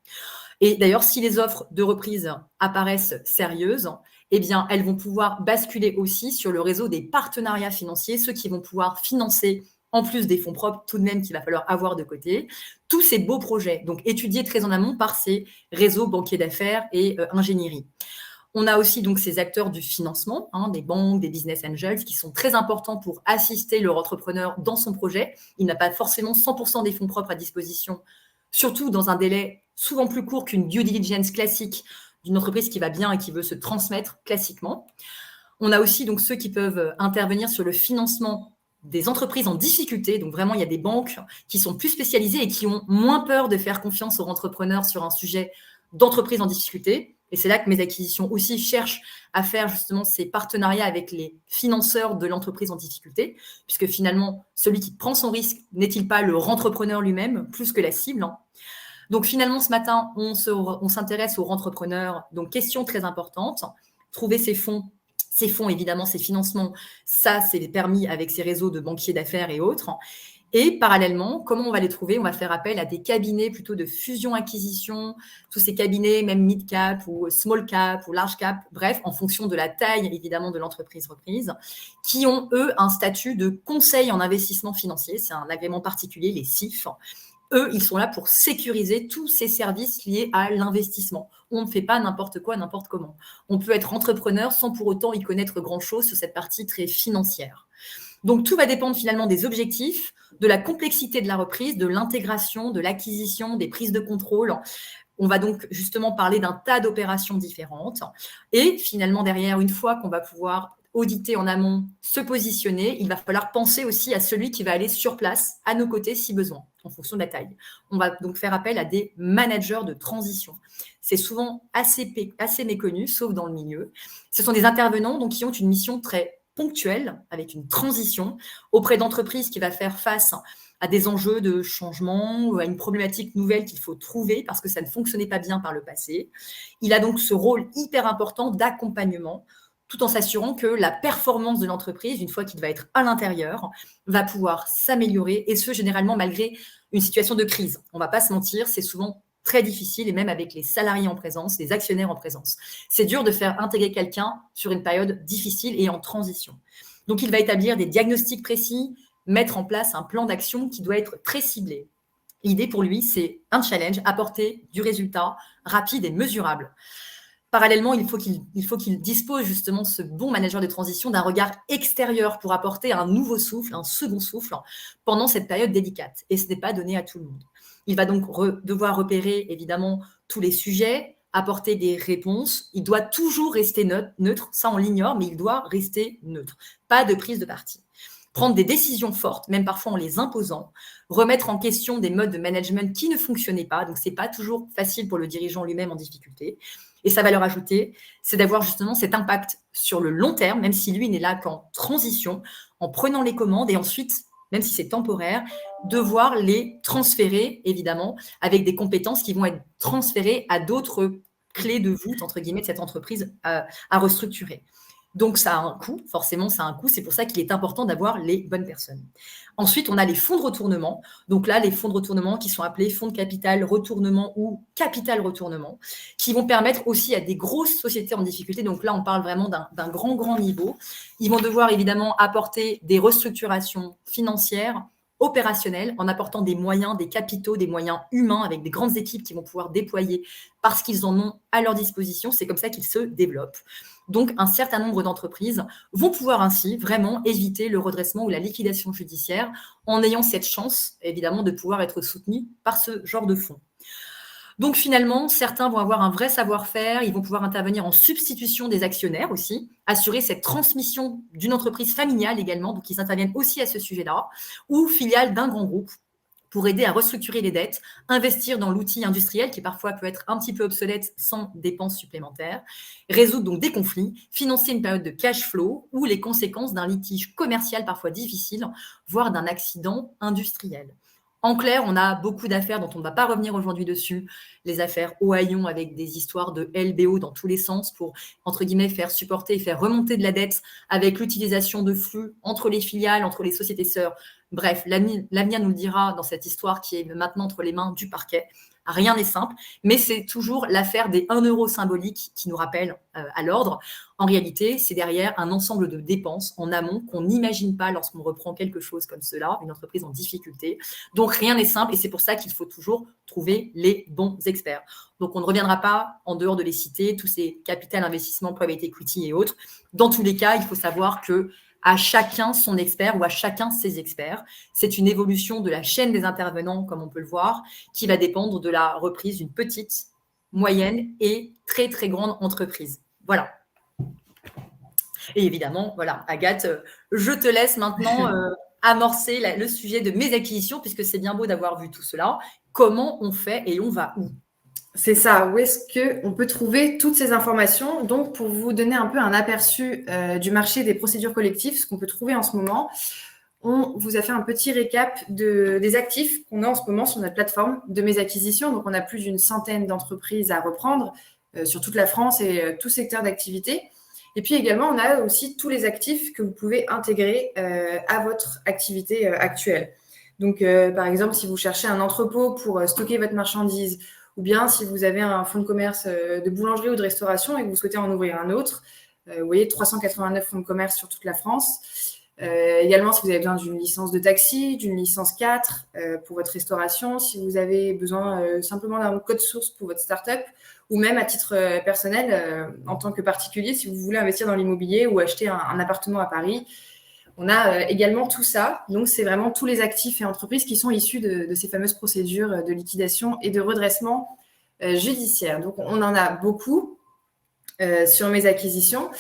Et d'ailleurs, si les offres de reprise apparaissent sérieuses, eh bien, elles vont pouvoir basculer aussi sur le réseau des partenariats financiers, ceux qui vont pouvoir financer, en plus des fonds propres tout de même qu'il va falloir avoir de côté, tous ces beaux projets, donc étudiés très en amont par ces réseaux banquiers d'affaires et ingénierie. On a aussi donc ces acteurs du financement, des banques, des business angels, qui sont très importants pour assister leur entrepreneur dans son projet. Il n'a pas forcément 100% des fonds propres à disposition, surtout dans un délai souvent plus court qu'une due diligence classique d'une entreprise qui va bien et qui veut se transmettre classiquement. On a aussi donc ceux qui peuvent intervenir sur le financement des entreprises en difficulté. Donc vraiment, il y a des banques qui sont plus spécialisées et qui ont moins peur de faire confiance aux entrepreneurs sur un sujet d'entreprise en difficulté. Et c'est là que mes acquisitions aussi cherchent à faire justement ces partenariats avec les financeurs de l'entreprise en difficulté, puisque finalement, celui qui prend son risque n'est-il pas le rentrepreneur lui-même, plus que la cible, hein. Donc finalement, ce matin, on s'intéresse aux rentrepreneurs. Donc question très importante, trouver ces fonds. Ces fonds, évidemment, ces financements, ça, c'est permis avec ces réseaux de banquiers d'affaires et autres. Et parallèlement, comment on va les trouver? On va faire appel à des cabinets plutôt de fusion-acquisition, tous ces cabinets, même mid-cap ou small-cap ou large-cap, bref, en fonction de la taille, évidemment, de l'entreprise reprise, qui ont, eux, un statut de conseil en investissement financier. C'est un agrément particulier, les CIF. Eux, ils sont là pour sécuriser tous ces services liés à l'investissement. On ne fait pas n'importe quoi, n'importe comment. On peut être entrepreneur sans pour autant y connaître grand-chose sur cette partie très financière. Donc, tout va dépendre finalement des objectifs, de la complexité de la reprise, de l'intégration, de l'acquisition, des prises de contrôle. On va donc justement parler d'un tas d'opérations différentes. Et finalement, derrière, une fois qu'on va pouvoir auditer en amont, se positionner, il va falloir penser aussi à celui qui va aller sur place, à nos côtés, si besoin, en fonction de la taille. On va donc faire appel à des managers de transition. C'est souvent assez méconnu, sauf dans le milieu. Ce sont des intervenants donc, qui ont une mission très ponctuelle, avec une transition, auprès d'entreprises qui va faire face à des enjeux de changement ou à une problématique nouvelle qu'il faut trouver parce que ça ne fonctionnait pas bien par le passé. Il a donc ce rôle hyper important d'accompagnement, tout en s'assurant que la performance de l'entreprise, une fois qu'il va être à l'intérieur, va pouvoir s'améliorer, et ce, généralement, malgré une situation de crise. On ne va pas se mentir, c'est souvent très difficile, et même avec les salariés en présence, les actionnaires en présence. C'est dur de faire intégrer quelqu'un sur une période difficile et en transition. Donc, il va établir des diagnostics précis, mettre en place un plan d'action qui doit être très ciblé. L'idée pour lui, c'est un challenge, apporter du résultat rapide et mesurable. Parallèlement, il faut qu'il dispose justement, ce bon manager de transition, d'un regard extérieur pour apporter un nouveau souffle, un second souffle pendant cette période délicate. Et ce n'est pas donné à tout le monde. Il va donc devoir repérer évidemment tous les sujets, apporter des réponses. Il doit toujours rester neutre, ça on l'ignore, mais il doit rester neutre. Pas de prise de parti. Prendre des décisions fortes, même parfois en les imposant, remettre en question des modes de management qui ne fonctionnaient pas. Donc, ce n'est pas toujours facile pour le dirigeant lui-même en difficulté. Et sa valeur ajoutée, c'est d'avoir justement cet impact sur le long terme, même si lui n'est là qu'en transition, en prenant les commandes et ensuite, même si c'est temporaire, devoir les transférer, évidemment, avec des compétences qui vont être transférées à d'autres clés de voûte, entre guillemets, de cette entreprise à restructurer. Donc, ça a un coût, forcément, ça a un coût. C'est pour ça qu'il est important d'avoir les bonnes personnes. Ensuite, on a les fonds de retournement. Donc là, les fonds de retournement qui sont appelés fonds de capital retournement ou capital retournement, qui vont permettre aussi à des grosses sociétés en difficulté. Donc là, on parle vraiment d'un grand niveau. Ils vont devoir évidemment apporter des restructurations financières, opérationnelles, en apportant des moyens, des capitaux, des moyens humains avec des grandes équipes qui vont pouvoir déployer parce qu'ils en ont à leur disposition. C'est comme ça qu'ils se développent. Donc, un certain nombre d'entreprises vont pouvoir ainsi vraiment éviter le redressement ou la liquidation judiciaire en ayant cette chance, évidemment, de pouvoir être soutenus par ce genre de fonds. Donc, finalement, certains vont avoir un vrai savoir-faire, ils vont pouvoir intervenir en substitution des actionnaires aussi, assurer cette transmission d'une entreprise familiale également, donc ils interviennent aussi à ce sujet-là, ou filiale d'un grand groupe, pour aider à restructurer les dettes, investir dans l'outil industriel qui parfois peut être un petit peu obsolète sans dépenses supplémentaires, résoudre donc des conflits, financer une période de cash flow ou les conséquences d'un litige commercial parfois difficile, voire d'un accident industriel. En clair, on a beaucoup d'affaires dont on ne va pas revenir aujourd'hui dessus. Les affaires au haillon avec des histoires de LBO dans tous les sens pour, entre guillemets, faire supporter et faire remonter de la dette avec l'utilisation de flux entre les filiales, entre les sociétés sœurs. Bref, l'avenir nous le dira dans cette histoire qui est maintenant entre les mains du parquet. Rien n'est simple, mais c'est toujours l'affaire des 1 euro symbolique qui nous rappelle à l'ordre. En réalité, c'est derrière un ensemble de dépenses en amont qu'on n'imagine pas lorsqu'on reprend quelque chose comme cela, une entreprise en difficulté. Donc, rien n'est simple et c'est pour ça qu'il faut toujours trouver les bons experts. Donc, on ne reviendra pas en dehors de les citer, tous ces capital investissement, private equity et autres. Dans tous les cas, il faut savoir que à chacun son expert ou à chacun ses experts. C'est une évolution de la chaîne des intervenants, comme on peut le voir, qui va dépendre de la reprise d'une petite, moyenne et très, très grande entreprise. Voilà. Et évidemment, voilà, Agathe, je te laisse maintenant amorcer le sujet de mes acquisitions, puisque c'est bien beau d'avoir vu tout cela. Comment on fait et on va où? C'est ça, où est-ce qu'on peut trouver toutes ces informations? Donc, pour vous donner un peu un aperçu du marché des procédures collectives, ce qu'on peut trouver en ce moment, on vous a fait un petit récap des actifs qu'on a en ce moment sur notre plateforme de mes acquisitions. Donc, on a plus d'une centaine d'entreprises à reprendre sur toute la France et tout secteur d'activité. Et puis également, on a aussi tous les actifs que vous pouvez intégrer à votre activité actuelle. Donc, par exemple, si vous cherchez un entrepôt pour stocker votre marchandise, ou bien si vous avez un fonds de commerce de boulangerie ou de restauration et que vous souhaitez en ouvrir un autre, vous voyez, 389 fonds de commerce sur toute la France. Également, si vous avez besoin d'une licence de taxi, d'une licence 4 pour votre restauration, si vous avez besoin simplement d'un code source pour votre start-up, ou même à titre personnel, en tant que particulier, si vous voulez investir dans l'immobilier ou acheter un appartement à Paris. On a également tout ça. Donc, c'est vraiment tous les actifs et entreprises qui sont issus de ces fameuses procédures de liquidation et de redressement judiciaire. Donc, on en a beaucoup sur mes acquisitions.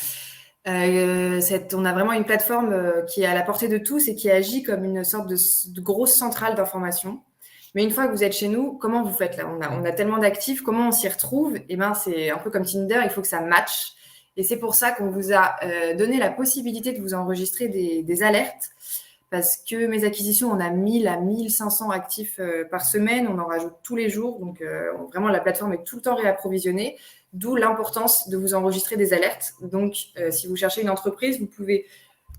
On a vraiment une plateforme qui est à la portée de tous et qui agit comme une sorte de grosse centrale d'information. Mais une fois que vous êtes chez nous, comment vous faites là? On a tellement d'actifs, comment on s'y retrouve? Eh bien, c'est un peu comme Tinder, il faut que ça matche. Et c'est pour ça qu'on vous a donné la possibilité de vous enregistrer des alertes, parce que mes acquisitions, on a 1000 à 1500 actifs par semaine, on en rajoute tous les jours, donc vraiment la plateforme est tout le temps réapprovisionnée, d'où l'importance de vous enregistrer des alertes. Donc, si vous cherchez une entreprise, vous pouvez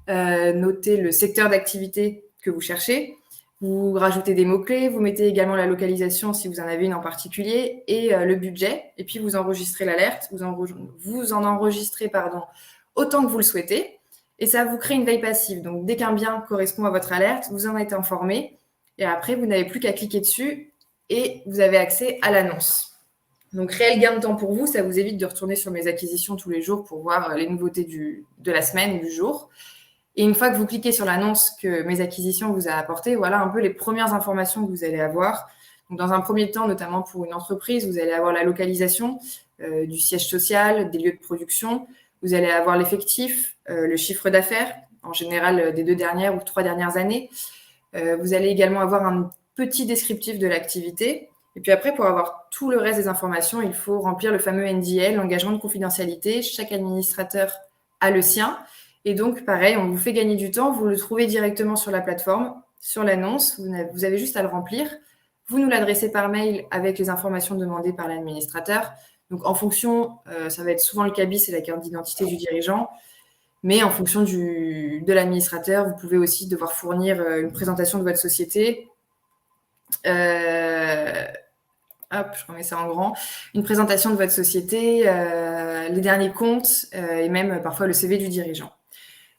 noter le secteur d'activité que vous cherchez, vous rajoutez des mots-clés, vous mettez également la localisation si vous en avez une en particulier et le budget. Et puis, vous enregistrez l'alerte, vous en enregistrez autant que vous le souhaitez. Et ça vous crée une veille passive. Donc, dès qu'un bien correspond à votre alerte, vous en êtes informé. Et après, vous n'avez plus qu'à cliquer dessus et vous avez accès à l'annonce. Donc, réel gain de temps pour vous. Ça vous évite de retourner sur mes acquisitions tous les jours pour voir les nouveautés de la semaine ou du jour. Et une fois que vous cliquez sur l'annonce que mes acquisitions vous a apportée, voilà un peu les premières informations que vous allez avoir. Donc, dans un premier temps, notamment pour une entreprise, vous allez avoir la localisation du siège social, des lieux de production. Vous allez avoir l'effectif, le chiffre d'affaires, en général des 2 dernières ou 3 dernières années. Vous allez également avoir un petit descriptif de l'activité. Et puis après, pour avoir tout le reste des informations, il faut remplir le fameux NDA, l'engagement de confidentialité. Chaque administrateur a le sien. Et donc, pareil, on vous fait gagner du temps. Vous le trouvez directement sur la plateforme, sur l'annonce. Vous avez juste à le remplir. Vous nous l'adressez par mail avec les informations demandées par l'administrateur. Donc, en fonction, ça va être souvent le cabis et la carte d'identité du dirigeant. Mais en fonction de l'administrateur, vous pouvez aussi devoir fournir une présentation de votre société. Hop, je remets ça en grand. Une présentation de votre société, les derniers comptes et même parfois le CV du dirigeant.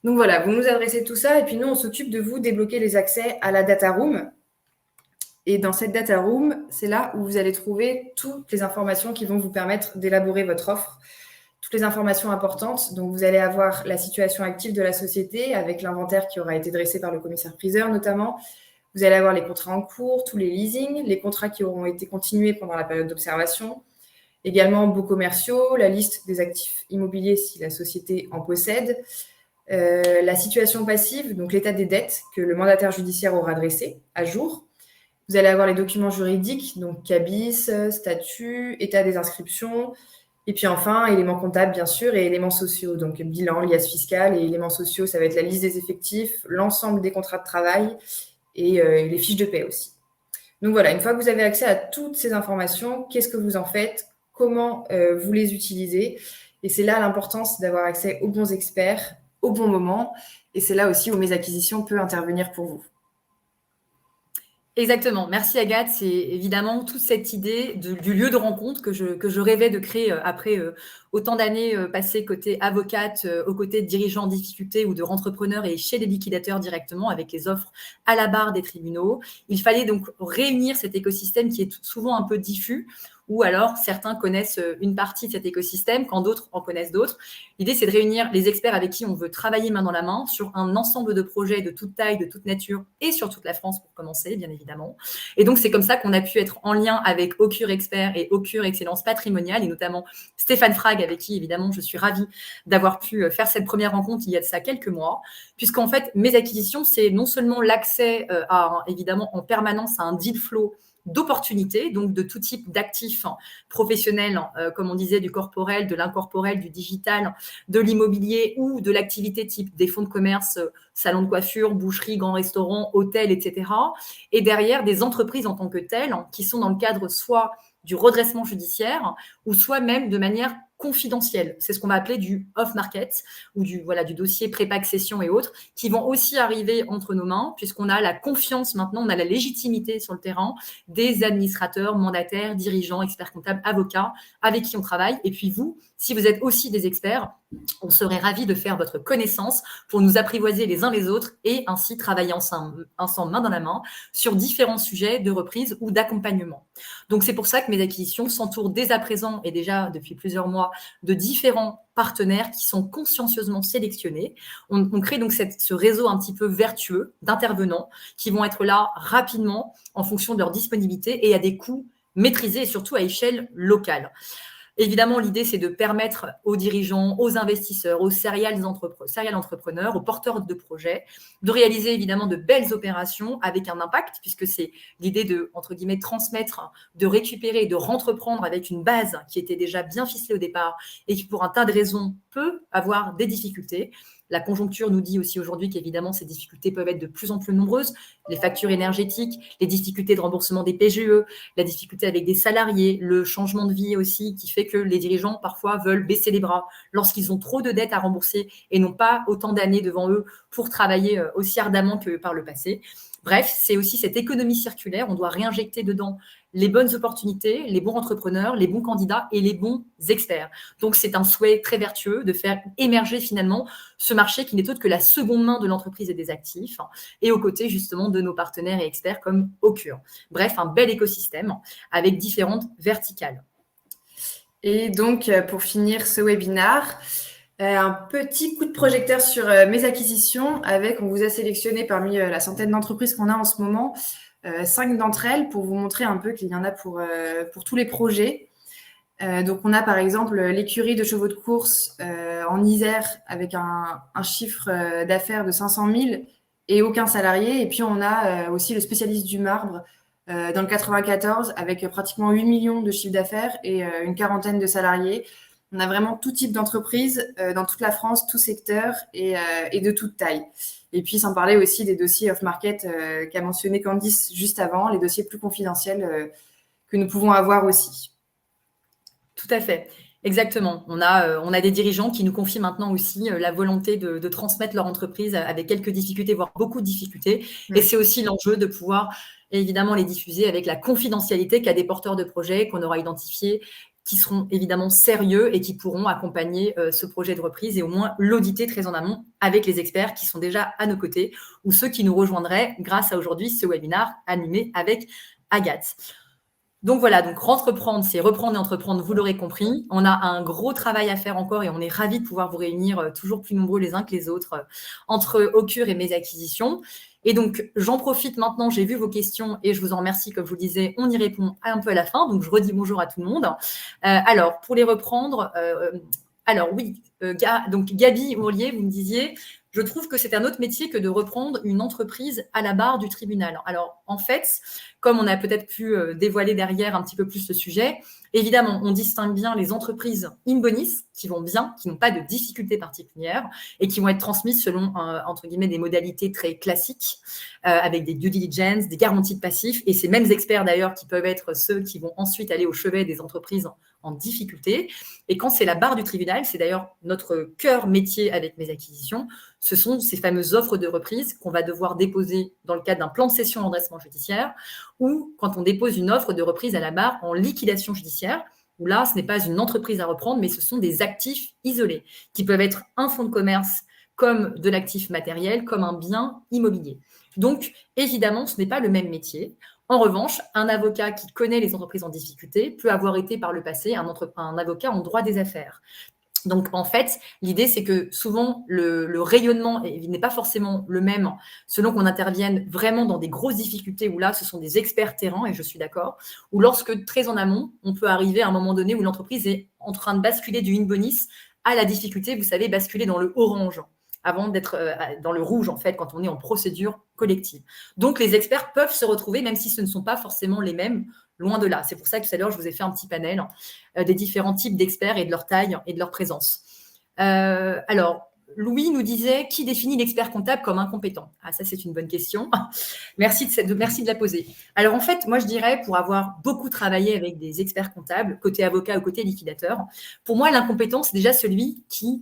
Donc voilà, vous nous adressez tout ça et puis nous, on s'occupe de vous débloquer les accès à la data room. Et dans cette data room, c'est là où vous allez trouver toutes les informations qui vont vous permettre d'élaborer votre offre, toutes les informations importantes. Donc, vous allez avoir la situation active de la société avec l'inventaire qui aura été dressé par le commissaire-priseur notamment. Vous allez avoir les contrats en cours, tous les leasings, les contrats qui auront été continués pendant la période d'observation. Également, baux commerciaux, la liste des actifs immobiliers si la société en possède. La situation passive, donc l'état des dettes que le mandataire judiciaire aura dressé à jour. Vous allez avoir les documents juridiques, donc cabis, statut, état des inscriptions, et puis enfin, éléments comptables, bien sûr, et éléments sociaux, donc bilan, liasse fiscale, et éléments sociaux, ça va être la liste des effectifs, l'ensemble des contrats de travail, et les fiches de paie aussi. Donc voilà, une fois que vous avez accès à toutes ces informations, qu'est-ce que vous en faites? Comment vous les utilisez? Et c'est là l'importance d'avoir accès aux bons experts, au bon moment, et c'est là aussi où mes acquisitions peuvent intervenir pour vous. Exactement. Merci Agathe. C'est évidemment toute cette idée du lieu de rencontre que je rêvais de créer après autant d'années passées côté avocate, aux côtés de dirigeants en difficulté ou de entrepreneurs et chez les liquidateurs directement avec les offres à la barre des tribunaux. Il fallait donc réunir cet écosystème qui est souvent un peu diffus, ou alors certains connaissent une partie de cet écosystème quand d'autres en connaissent d'autres. L'idée, c'est de réunir les experts avec qui on veut travailler main dans la main sur un ensemble de projets de toute taille, de toute nature et sur toute la France pour commencer, bien évidemment. Et donc, c'est comme ça qu'on a pu être en lien avec Occur Expert et Occur Excellence Patrimoniale, et notamment Stéphane Frag, avec qui, évidemment, je suis ravie d'avoir pu faire cette première rencontre il y a de ça quelques mois, puisqu'en fait, mes acquisitions, c'est non seulement l'accès évidemment, en permanence à un deal flow d'opportunités, donc de tout type d'actifs professionnels, comme on disait, du corporel, de l'incorporel, du digital, de l'immobilier ou de l'activité type des fonds de commerce, salons de coiffure, boucherie, grands restaurants, hôtels, etc. Et derrière, des entreprises en tant que telles qui sont dans le cadre soit du redressement judiciaire ou soit même de manière confidentielle. C'est ce qu'on va appeler du off-market ou du dossier prépa-accession et autres, qui vont aussi arriver entre nos mains, puisqu'on a la confiance maintenant, on a la légitimité sur le terrain des administrateurs, mandataires, dirigeants, experts comptables, avocats, avec qui on travaille. Et puis vous, si vous êtes aussi des experts, on serait ravis de faire votre connaissance pour nous apprivoiser les uns les autres et ainsi travailler ensemble main dans la main sur différents sujets de reprise ou d'accompagnement. Donc, c'est pour ça que mes acquisitions s'entourent dès à présent et déjà depuis plusieurs mois de différents partenaires qui sont consciencieusement sélectionnés. On crée donc ce réseau un petit peu vertueux d'intervenants qui vont être là rapidement en fonction de leur disponibilité et à des coûts maîtrisés et surtout à échelle locale. Évidemment, l'idée, c'est de permettre aux dirigeants, aux investisseurs, aux serial entrepreneurs, aux porteurs de projets, de réaliser évidemment de belles opérations avec un impact, puisque c'est l'idée de, entre guillemets, transmettre, de récupérer, de rentreprendre avec une base qui était déjà bien ficelée au départ et qui, pour un tas de raisons, peut avoir des difficultés. La conjoncture nous dit aussi aujourd'hui qu'évidemment, ces difficultés peuvent être de plus en plus nombreuses. Les factures énergétiques, les difficultés de remboursement des PGE, la difficulté avec des salariés, le changement de vie aussi qui fait que les dirigeants parfois veulent baisser les bras lorsqu'ils ont trop de dettes à rembourser et n'ont pas autant d'années devant eux pour travailler aussi ardemment que par le passé. Bref, c'est aussi cette économie circulaire. On doit réinjecter dedans les bonnes opportunités, les bons entrepreneurs, les bons candidats et les bons experts. Donc, c'est un souhait très vertueux de faire émerger finalement ce marché qui n'est autre que la seconde main de l'entreprise et des actifs et aux côtés justement de nos partenaires et experts comme Occur. Bref, un bel écosystème avec différentes verticales. Et donc, pour finir ce webinaire, un petit coup de projecteur sur mes acquisitions on vous a sélectionné parmi la centaine d'entreprises qu'on a en ce moment, 5 d'entre elles pour vous montrer un peu qu'il y en a pour tous les projets. Donc, on a par exemple l'écurie de chevaux de course en Isère avec un chiffre d'affaires de 500 000 et aucun salarié. Et puis, on a aussi le spécialiste du marbre dans le 94 avec pratiquement 8 millions de chiffre d'affaires et une quarantaine de salariés. On a vraiment tout type d'entreprise dans toute la France, tout secteur et de toute taille. Et puis, sans parler aussi des dossiers off-market qu'a mentionné Candice juste avant, les dossiers plus confidentiels que nous pouvons avoir aussi. Tout à fait. Exactement. On a des dirigeants qui nous confient maintenant aussi la volonté de transmettre leur entreprise avec quelques difficultés, voire beaucoup de difficultés. Et c'est aussi l'enjeu de pouvoir évidemment les diffuser avec la confidentialité qu'a des porteurs de projets qu'on aura identifiés, qui seront évidemment sérieux et qui pourront accompagner ce projet de reprise et au moins l'auditer très en amont avec les experts qui sont déjà à nos côtés ou ceux qui nous rejoindraient grâce à aujourd'hui ce webinaire animé avec Agathe. Donc voilà, donc entreprendre, c'est reprendre et entreprendre, vous l'aurez compris. On a un gros travail à faire encore et on est ravis de pouvoir vous réunir toujours plus nombreux les uns que les autres entre Occur et mes acquisitions. Et donc, j'en profite maintenant, j'ai vu vos questions et je vous en remercie. Comme je vous le disais, on y répond un peu à la fin. Donc, je redis bonjour à tout le monde. Alors, pour les reprendre, donc Gabi Mourlier, vous me disiez, je trouve que c'est un autre métier que de reprendre une entreprise à la barre du tribunal. Alors, en fait, comme on a peut-être pu dévoiler derrière un petit peu plus le sujet, évidemment, on distingue bien les entreprises in bonis qui vont bien, qui n'ont pas de difficultés particulières et qui vont être transmises selon, entre guillemets, des modalités très classiques avec des due diligence, des garanties de passifs et ces mêmes experts d'ailleurs qui peuvent être ceux qui vont ensuite aller au chevet des entreprises en difficulté. Et quand c'est la barre du tribunal, c'est d'ailleurs notre cœur métier avec mes acquisitions, ce sont ces fameuses offres de reprise qu'on va devoir déposer dans le cadre d'un plan de cession en redressement judiciaire ou quand on dépose une offre de reprise à la barre en liquidation judiciaire, où là, ce n'est pas une entreprise à reprendre, mais ce sont des actifs isolés qui peuvent être un fonds de commerce comme de l'actif matériel, comme un bien immobilier. Donc, évidemment, ce n'est pas le même métier. En revanche, un avocat qui connaît les entreprises en difficulté peut avoir été par le passé un avocat en droit des affaires. Donc, en fait, l'idée, c'est que souvent, le rayonnement n'est pas forcément le même selon qu'on intervienne vraiment dans des grosses difficultés où là, ce sont des experts terrain, et je suis d'accord, ou lorsque, très en amont, on peut arriver à un moment donné où l'entreprise est en train de basculer du in bonis à la difficulté, vous savez, basculer dans le orange avant d'être dans le rouge, en fait, quand on est en procédure collective. Donc, les experts peuvent se retrouver, même si ce ne sont pas forcément les mêmes, loin de là. C'est pour ça que tout à l'heure, je vous ai fait un petit panel des différents types d'experts et de leur taille et de leur présence. Alors, Louis nous disait, qui définit l'expert comptable comme incompétent? Ah, ça, c'est une bonne question. Merci de la poser. Alors, en fait, moi, je dirais, pour avoir beaucoup travaillé avec des experts comptables, côté avocat ou côté liquidateur, pour moi, l'incompétent, c'est déjà celui qui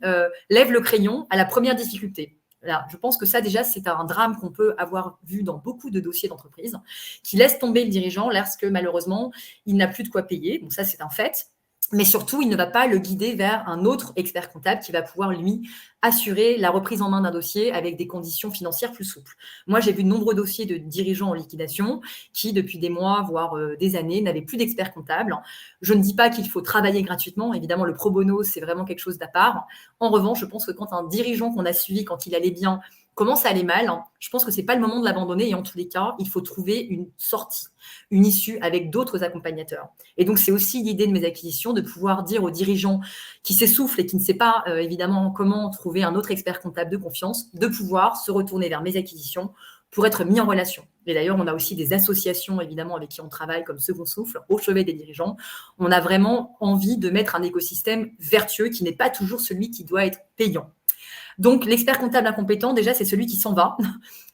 lève le crayon à la première difficulté. Là, je pense que ça, déjà, c'est un drame qu'on peut avoir vu dans beaucoup de dossiers d'entreprise, qui laisse tomber le dirigeant lorsque, malheureusement, il n'a plus de quoi payer. Donc ça, c'est un fait. Mais surtout, il ne va pas le guider vers un autre expert comptable qui va pouvoir, lui, assurer la reprise en main d'un dossier avec des conditions financières plus souples. Moi, j'ai vu de nombreux dossiers de dirigeants en liquidation qui, depuis des mois, voire des années, n'avaient plus d'expert comptable. Je ne dis pas qu'il faut travailler gratuitement. Évidemment, le pro bono, c'est vraiment quelque chose d'à part. En revanche, je pense que quand un dirigeant qu'on a suivi, quand il allait bien, commence à aller mal, je pense que ce n'est pas le moment de l'abandonner et en tous les cas, il faut trouver une sortie, une issue avec d'autres accompagnateurs. Et donc, c'est aussi l'idée de mes acquisitions de pouvoir dire aux dirigeants qui s'essoufflent et qui ne sait pas évidemment comment trouver un autre expert comptable de confiance, de pouvoir se retourner vers mes acquisitions pour être mis en relation. Et d'ailleurs, on a aussi des associations, évidemment, avec qui on travaille, comme Second Souffle, au chevet des dirigeants. On a vraiment envie de mettre un écosystème vertueux qui n'est pas toujours celui qui doit être payant. Donc, l'expert comptable incompétent, déjà, c'est celui qui s'en va.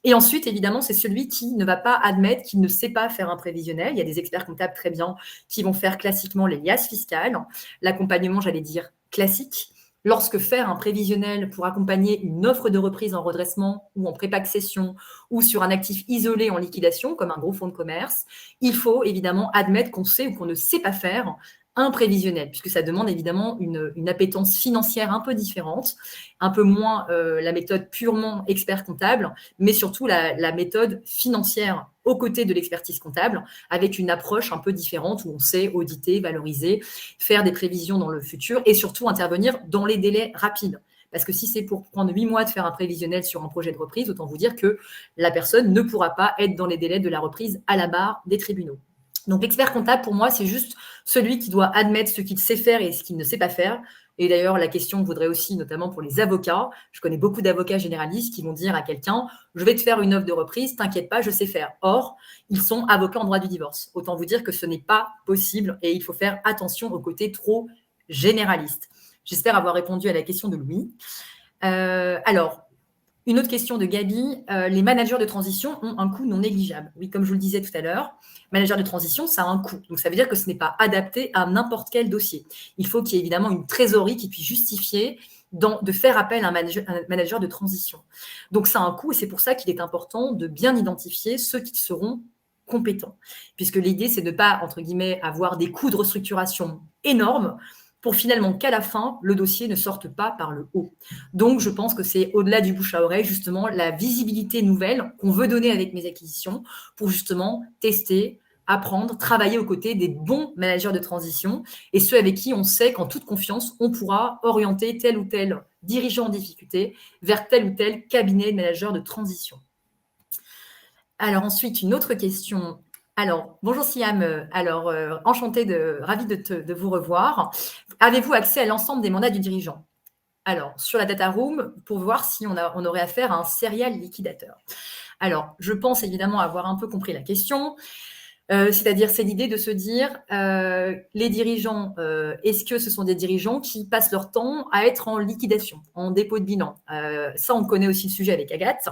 Et ensuite, évidemment, c'est celui qui ne va pas admettre qu'il ne sait pas faire un prévisionnel. Il y a des experts comptables très bien qui vont faire classiquement les liasses fiscales, l'accompagnement, j'allais dire, classique. Lorsque faire un prévisionnel pour accompagner une offre de reprise en redressement ou en prépaccession ou sur un actif isolé en liquidation, comme un gros fonds de commerce, il faut évidemment admettre qu'on sait ou qu'on ne sait pas faire un prévisionnel, puisque ça demande évidemment une appétence financière un peu différente, un peu moins la méthode purement expert comptable, mais surtout la méthode financière aux côtés de l'expertise comptable, avec une approche un peu différente où on sait auditer, valoriser, faire des prévisions dans le futur et surtout intervenir dans les délais rapides. Parce que si c'est pour prendre 8 mois de faire un prévisionnel sur un projet de reprise, autant vous dire que la personne ne pourra pas être dans les délais de la reprise à la barre des tribunaux. Donc, l'expert comptable, pour moi, c'est juste celui qui doit admettre ce qu'il sait faire et ce qu'il ne sait pas faire. Et d'ailleurs, la question vaudrait aussi, notamment pour les avocats. Je connais beaucoup d'avocats généralistes qui vont dire à quelqu'un « Je vais te faire une offre de reprise, t'inquiète pas, je sais faire ». Or, ils sont avocats en droit du divorce. Autant vous dire que ce n'est pas possible et il faut faire attention au côté trop généraliste. J'espère avoir répondu à la question de Louis. Alors, une autre question de Gabi, les managers de transition ont un coût non négligeable. Oui, comme je vous le disais tout à l'heure, manager de transition, ça a un coût. Donc, ça veut dire que ce n'est pas adapté à n'importe quel dossier. Il faut qu'il y ait évidemment une trésorerie qui puisse justifier de faire appel à un manager de transition. Donc, ça a un coût et c'est pour ça qu'il est important de bien identifier ceux qui seront compétents. Puisque l'idée, c'est de ne pas, entre guillemets, avoir des coûts de restructuration énormes pour finalement qu'à la fin, le dossier ne sorte pas par le haut. Donc, je pense que c'est au-delà du bouche à oreille, justement, la visibilité nouvelle qu'on veut donner avec mes acquisitions pour justement tester, apprendre, travailler aux côtés des bons managers de transition et ceux avec qui on sait qu'en toute confiance, on pourra orienter tel ou tel dirigeant en difficulté vers tel ou tel cabinet de manager de transition. Alors ensuite, une autre question. Alors, bonjour Siam. Alors, enchantée, ravie de vous revoir. Avez-vous accès à l'ensemble des mandats du dirigeant? Alors, sur la data room, pour voir si on aurait affaire à un serial liquidateur. Alors, je pense évidemment avoir un peu compris la question. C'est-à-dire, c'est l'idée de se dire, les dirigeants, est-ce que ce sont des dirigeants qui passent leur temps à être en liquidation, en dépôt de bilan? Ça, on connaît aussi le sujet avec Agathe,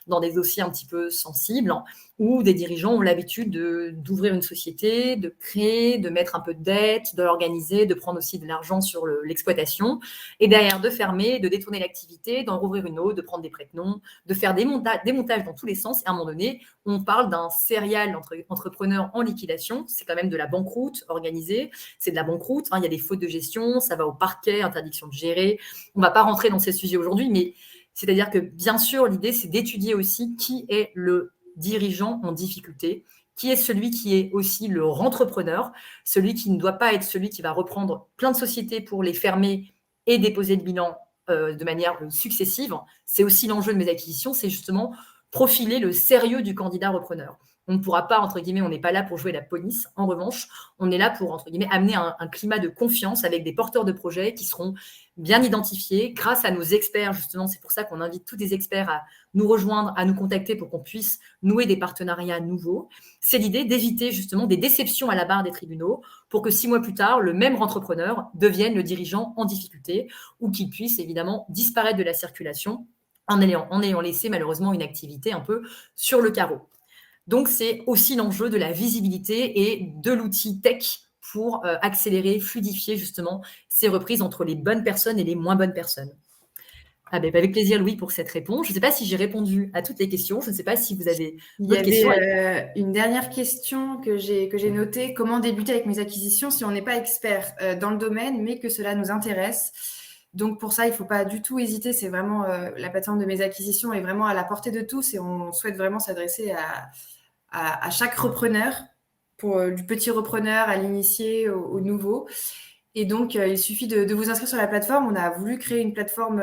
dans des dossiers un petit peu sensibles, où des dirigeants ont l'habitude d'ouvrir une société, de créer, de mettre un peu de dette, de l'organiser, de prendre aussi de l'argent sur l'exploitation, et derrière de fermer, de détourner l'activité, d'en rouvrir une autre, de prendre des prête-noms, de faire des montages dans tous les sens. Et à un moment donné, on parle d'un serial entrepreneur en liquidation. C'est quand même de la banqueroute organisée, c'est de la banqueroute. Il y a des fautes de gestion, ça va au parquet, interdiction de gérer. On ne va pas rentrer dans ces sujets aujourd'hui, mais c'est-à-dire que bien sûr, l'idée, c'est d'étudier aussi qui est le dirigeant en difficulté, qui est celui qui est aussi le rentrepreneur, celui qui ne doit pas être celui qui va reprendre plein de sociétés pour les fermer et déposer le bilan de manière successive. C'est aussi l'enjeu de mes acquisitions, c'est justement profiler le sérieux du candidat repreneur. On ne pourra pas, entre guillemets, on n'est pas là pour jouer la police. En revanche, on est là pour, entre guillemets, amener un climat de confiance avec des porteurs de projets qui seront bien identifiés grâce à nos experts, justement. C'est pour ça qu'on invite tous les experts à nous rejoindre, à nous contacter pour qu'on puisse nouer des partenariats nouveaux. C'est l'idée d'éviter, justement, des déceptions à la barre des tribunaux pour que 6 mois plus tard, le même entrepreneur devienne le dirigeant en difficulté ou qu'il puisse, évidemment, disparaître de la circulation en ayant laissé, malheureusement, une activité un peu sur le carreau. Donc, c'est aussi l'enjeu de la visibilité et de l'outil tech pour accélérer, fluidifier justement ces reprises entre les bonnes personnes et les moins bonnes personnes. Avec plaisir, Louis, pour cette réponse. Je ne sais pas si j'ai répondu à toutes les questions. Je ne sais pas si vous avez d'autres questions. Il y avait une dernière question que j'ai notée. Comment débuter avec mes acquisitions si on n'est pas expert dans le domaine, mais que cela nous intéresse? Donc, pour ça, il ne faut pas du tout hésiter. C'est vraiment la plateforme de mes acquisitions est vraiment à la portée de tous et on souhaite vraiment s'adresser à chaque repreneur, du petit repreneur à l'initié, au nouveau. Et donc, il suffit de vous inscrire sur la plateforme. On a voulu créer une plateforme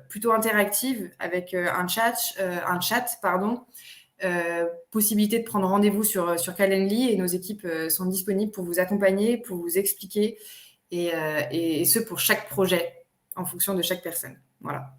plutôt interactive avec un chat, possibilité de prendre rendez-vous sur Calendly et nos équipes sont disponibles pour vous accompagner, pour vous expliquer et ce pour chaque projet en fonction de chaque personne. Voilà.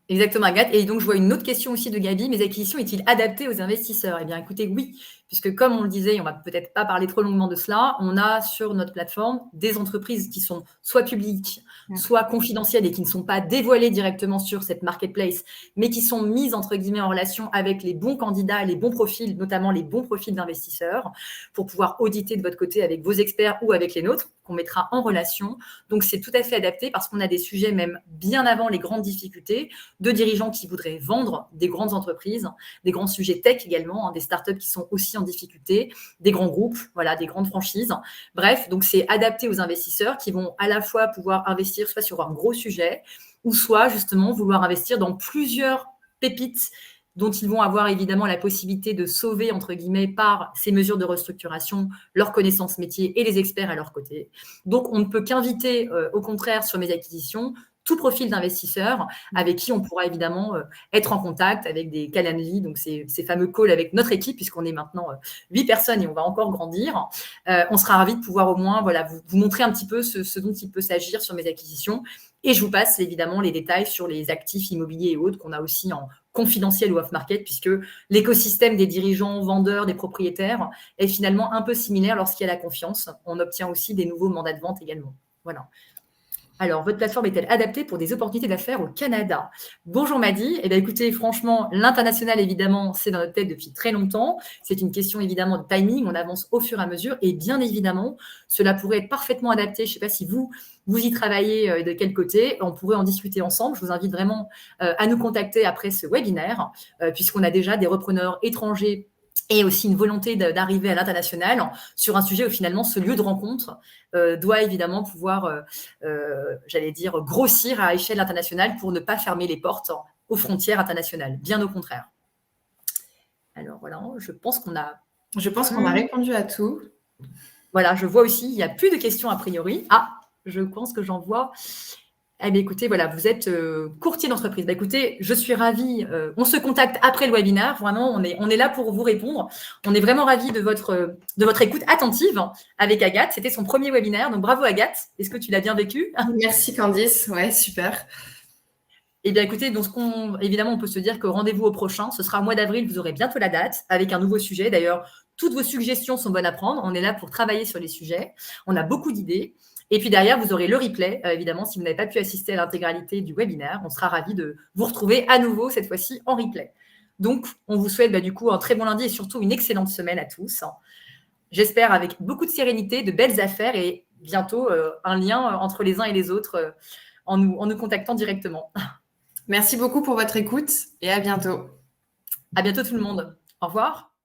Exactement, Agathe. Et donc, je vois une autre question aussi de Gabi. Mes acquisitions est-il adaptées aux investisseurs? Eh bien, écoutez, oui, puisque comme on le disait, on va peut-être pas parler trop longuement de cela, on a sur notre plateforme des entreprises qui sont soit publiques, soit confidentielles et qui ne sont pas dévoilées directement sur cette marketplace, mais qui sont mises, entre guillemets, en relation avec les bons candidats, les bons profils, notamment les bons profils d'investisseurs, pour pouvoir auditer de votre côté avec vos experts ou avec les nôtres, qu'on mettra en relation. Donc, c'est tout à fait adapté parce qu'on a des sujets même bien avant les grandes difficultés, de dirigeants qui voudraient vendre des grandes entreprises, des grands sujets tech également, des startups qui sont aussi en difficulté, des grands groupes, voilà, des grandes franchises. Bref, donc c'est adapté aux investisseurs qui vont à la fois pouvoir investir soit sur un gros sujet ou soit justement vouloir investir dans plusieurs pépites dont ils vont avoir évidemment la possibilité de sauver, entre guillemets, par ces mesures de restructuration, leurs connaissances métiers et les experts à leur côté. Donc, on ne peut qu'inviter, au contraire, sur mes acquisitions, tout profil d'investisseurs avec qui on pourra évidemment être en contact avec des Calendly, donc ces fameux calls avec notre équipe, puisqu'on est maintenant 8 personnes et on va encore grandir. On sera ravis de pouvoir au moins vous montrer un petit peu ce dont il peut s'agir sur mes acquisitions. Et je vous passe évidemment les détails sur les actifs immobiliers et autres qu'on a aussi en confidentiel ou off-market, puisque l'écosystème des dirigeants, vendeurs, des propriétaires est finalement un peu similaire lorsqu'il y a la confiance. On obtient aussi des nouveaux mandats de vente également. Voilà. Alors, votre plateforme est-elle adaptée pour des opportunités d'affaires au Canada? Bonjour Madi. Eh bien, écoutez, franchement, l'international, évidemment, c'est dans notre tête depuis très longtemps. C'est une question, évidemment, de timing. On avance au fur et à mesure. Et bien évidemment, cela pourrait être parfaitement adapté. Je ne sais pas si vous y travaillez de quel côté. On pourrait en discuter ensemble. Je vous invite vraiment à nous contacter après ce webinaire, puisqu'on a déjà des repreneurs étrangers et aussi une volonté d'arriver à l'international sur un sujet où finalement ce lieu de rencontre doit évidemment pouvoir, j'allais dire, grossir à échelle internationale pour ne pas fermer les portes aux frontières internationales, bien au contraire. Alors voilà, je pense qu'on a répondu à tout. Voilà, je vois aussi, il n'y a plus de questions a priori. Ah, je pense que j'en vois. Eh bien, écoutez, voilà, vous êtes courtier d'entreprise. Écoutez, je suis ravie. On se contacte après le webinaire. Vraiment, on est là pour vous répondre. On est vraiment ravis de votre écoute attentive avec Agathe. C'était son premier webinaire. Donc, bravo Agathe. Est-ce que tu l'as bien vécu? Merci Candice. Ouais, super. Eh bien, écoutez, donc évidemment, on peut se dire que rendez-vous au prochain. Ce sera au mois d'avril. Vous aurez bientôt la date avec un nouveau sujet. D'ailleurs, toutes vos suggestions sont bonnes à prendre. On est là pour travailler sur les sujets. On a beaucoup d'idées. Et puis derrière, vous aurez le replay, évidemment, si vous n'avez pas pu assister à l'intégralité du webinaire. On sera ravis de vous retrouver à nouveau, cette fois-ci, en replay. Donc, on vous souhaite du coup un très bon lundi et surtout une excellente semaine à tous. J'espère avec beaucoup de sérénité, de belles affaires et bientôt un lien entre les uns et les autres en nous contactant directement. Merci beaucoup pour votre écoute et à bientôt. À bientôt tout le monde. Au revoir.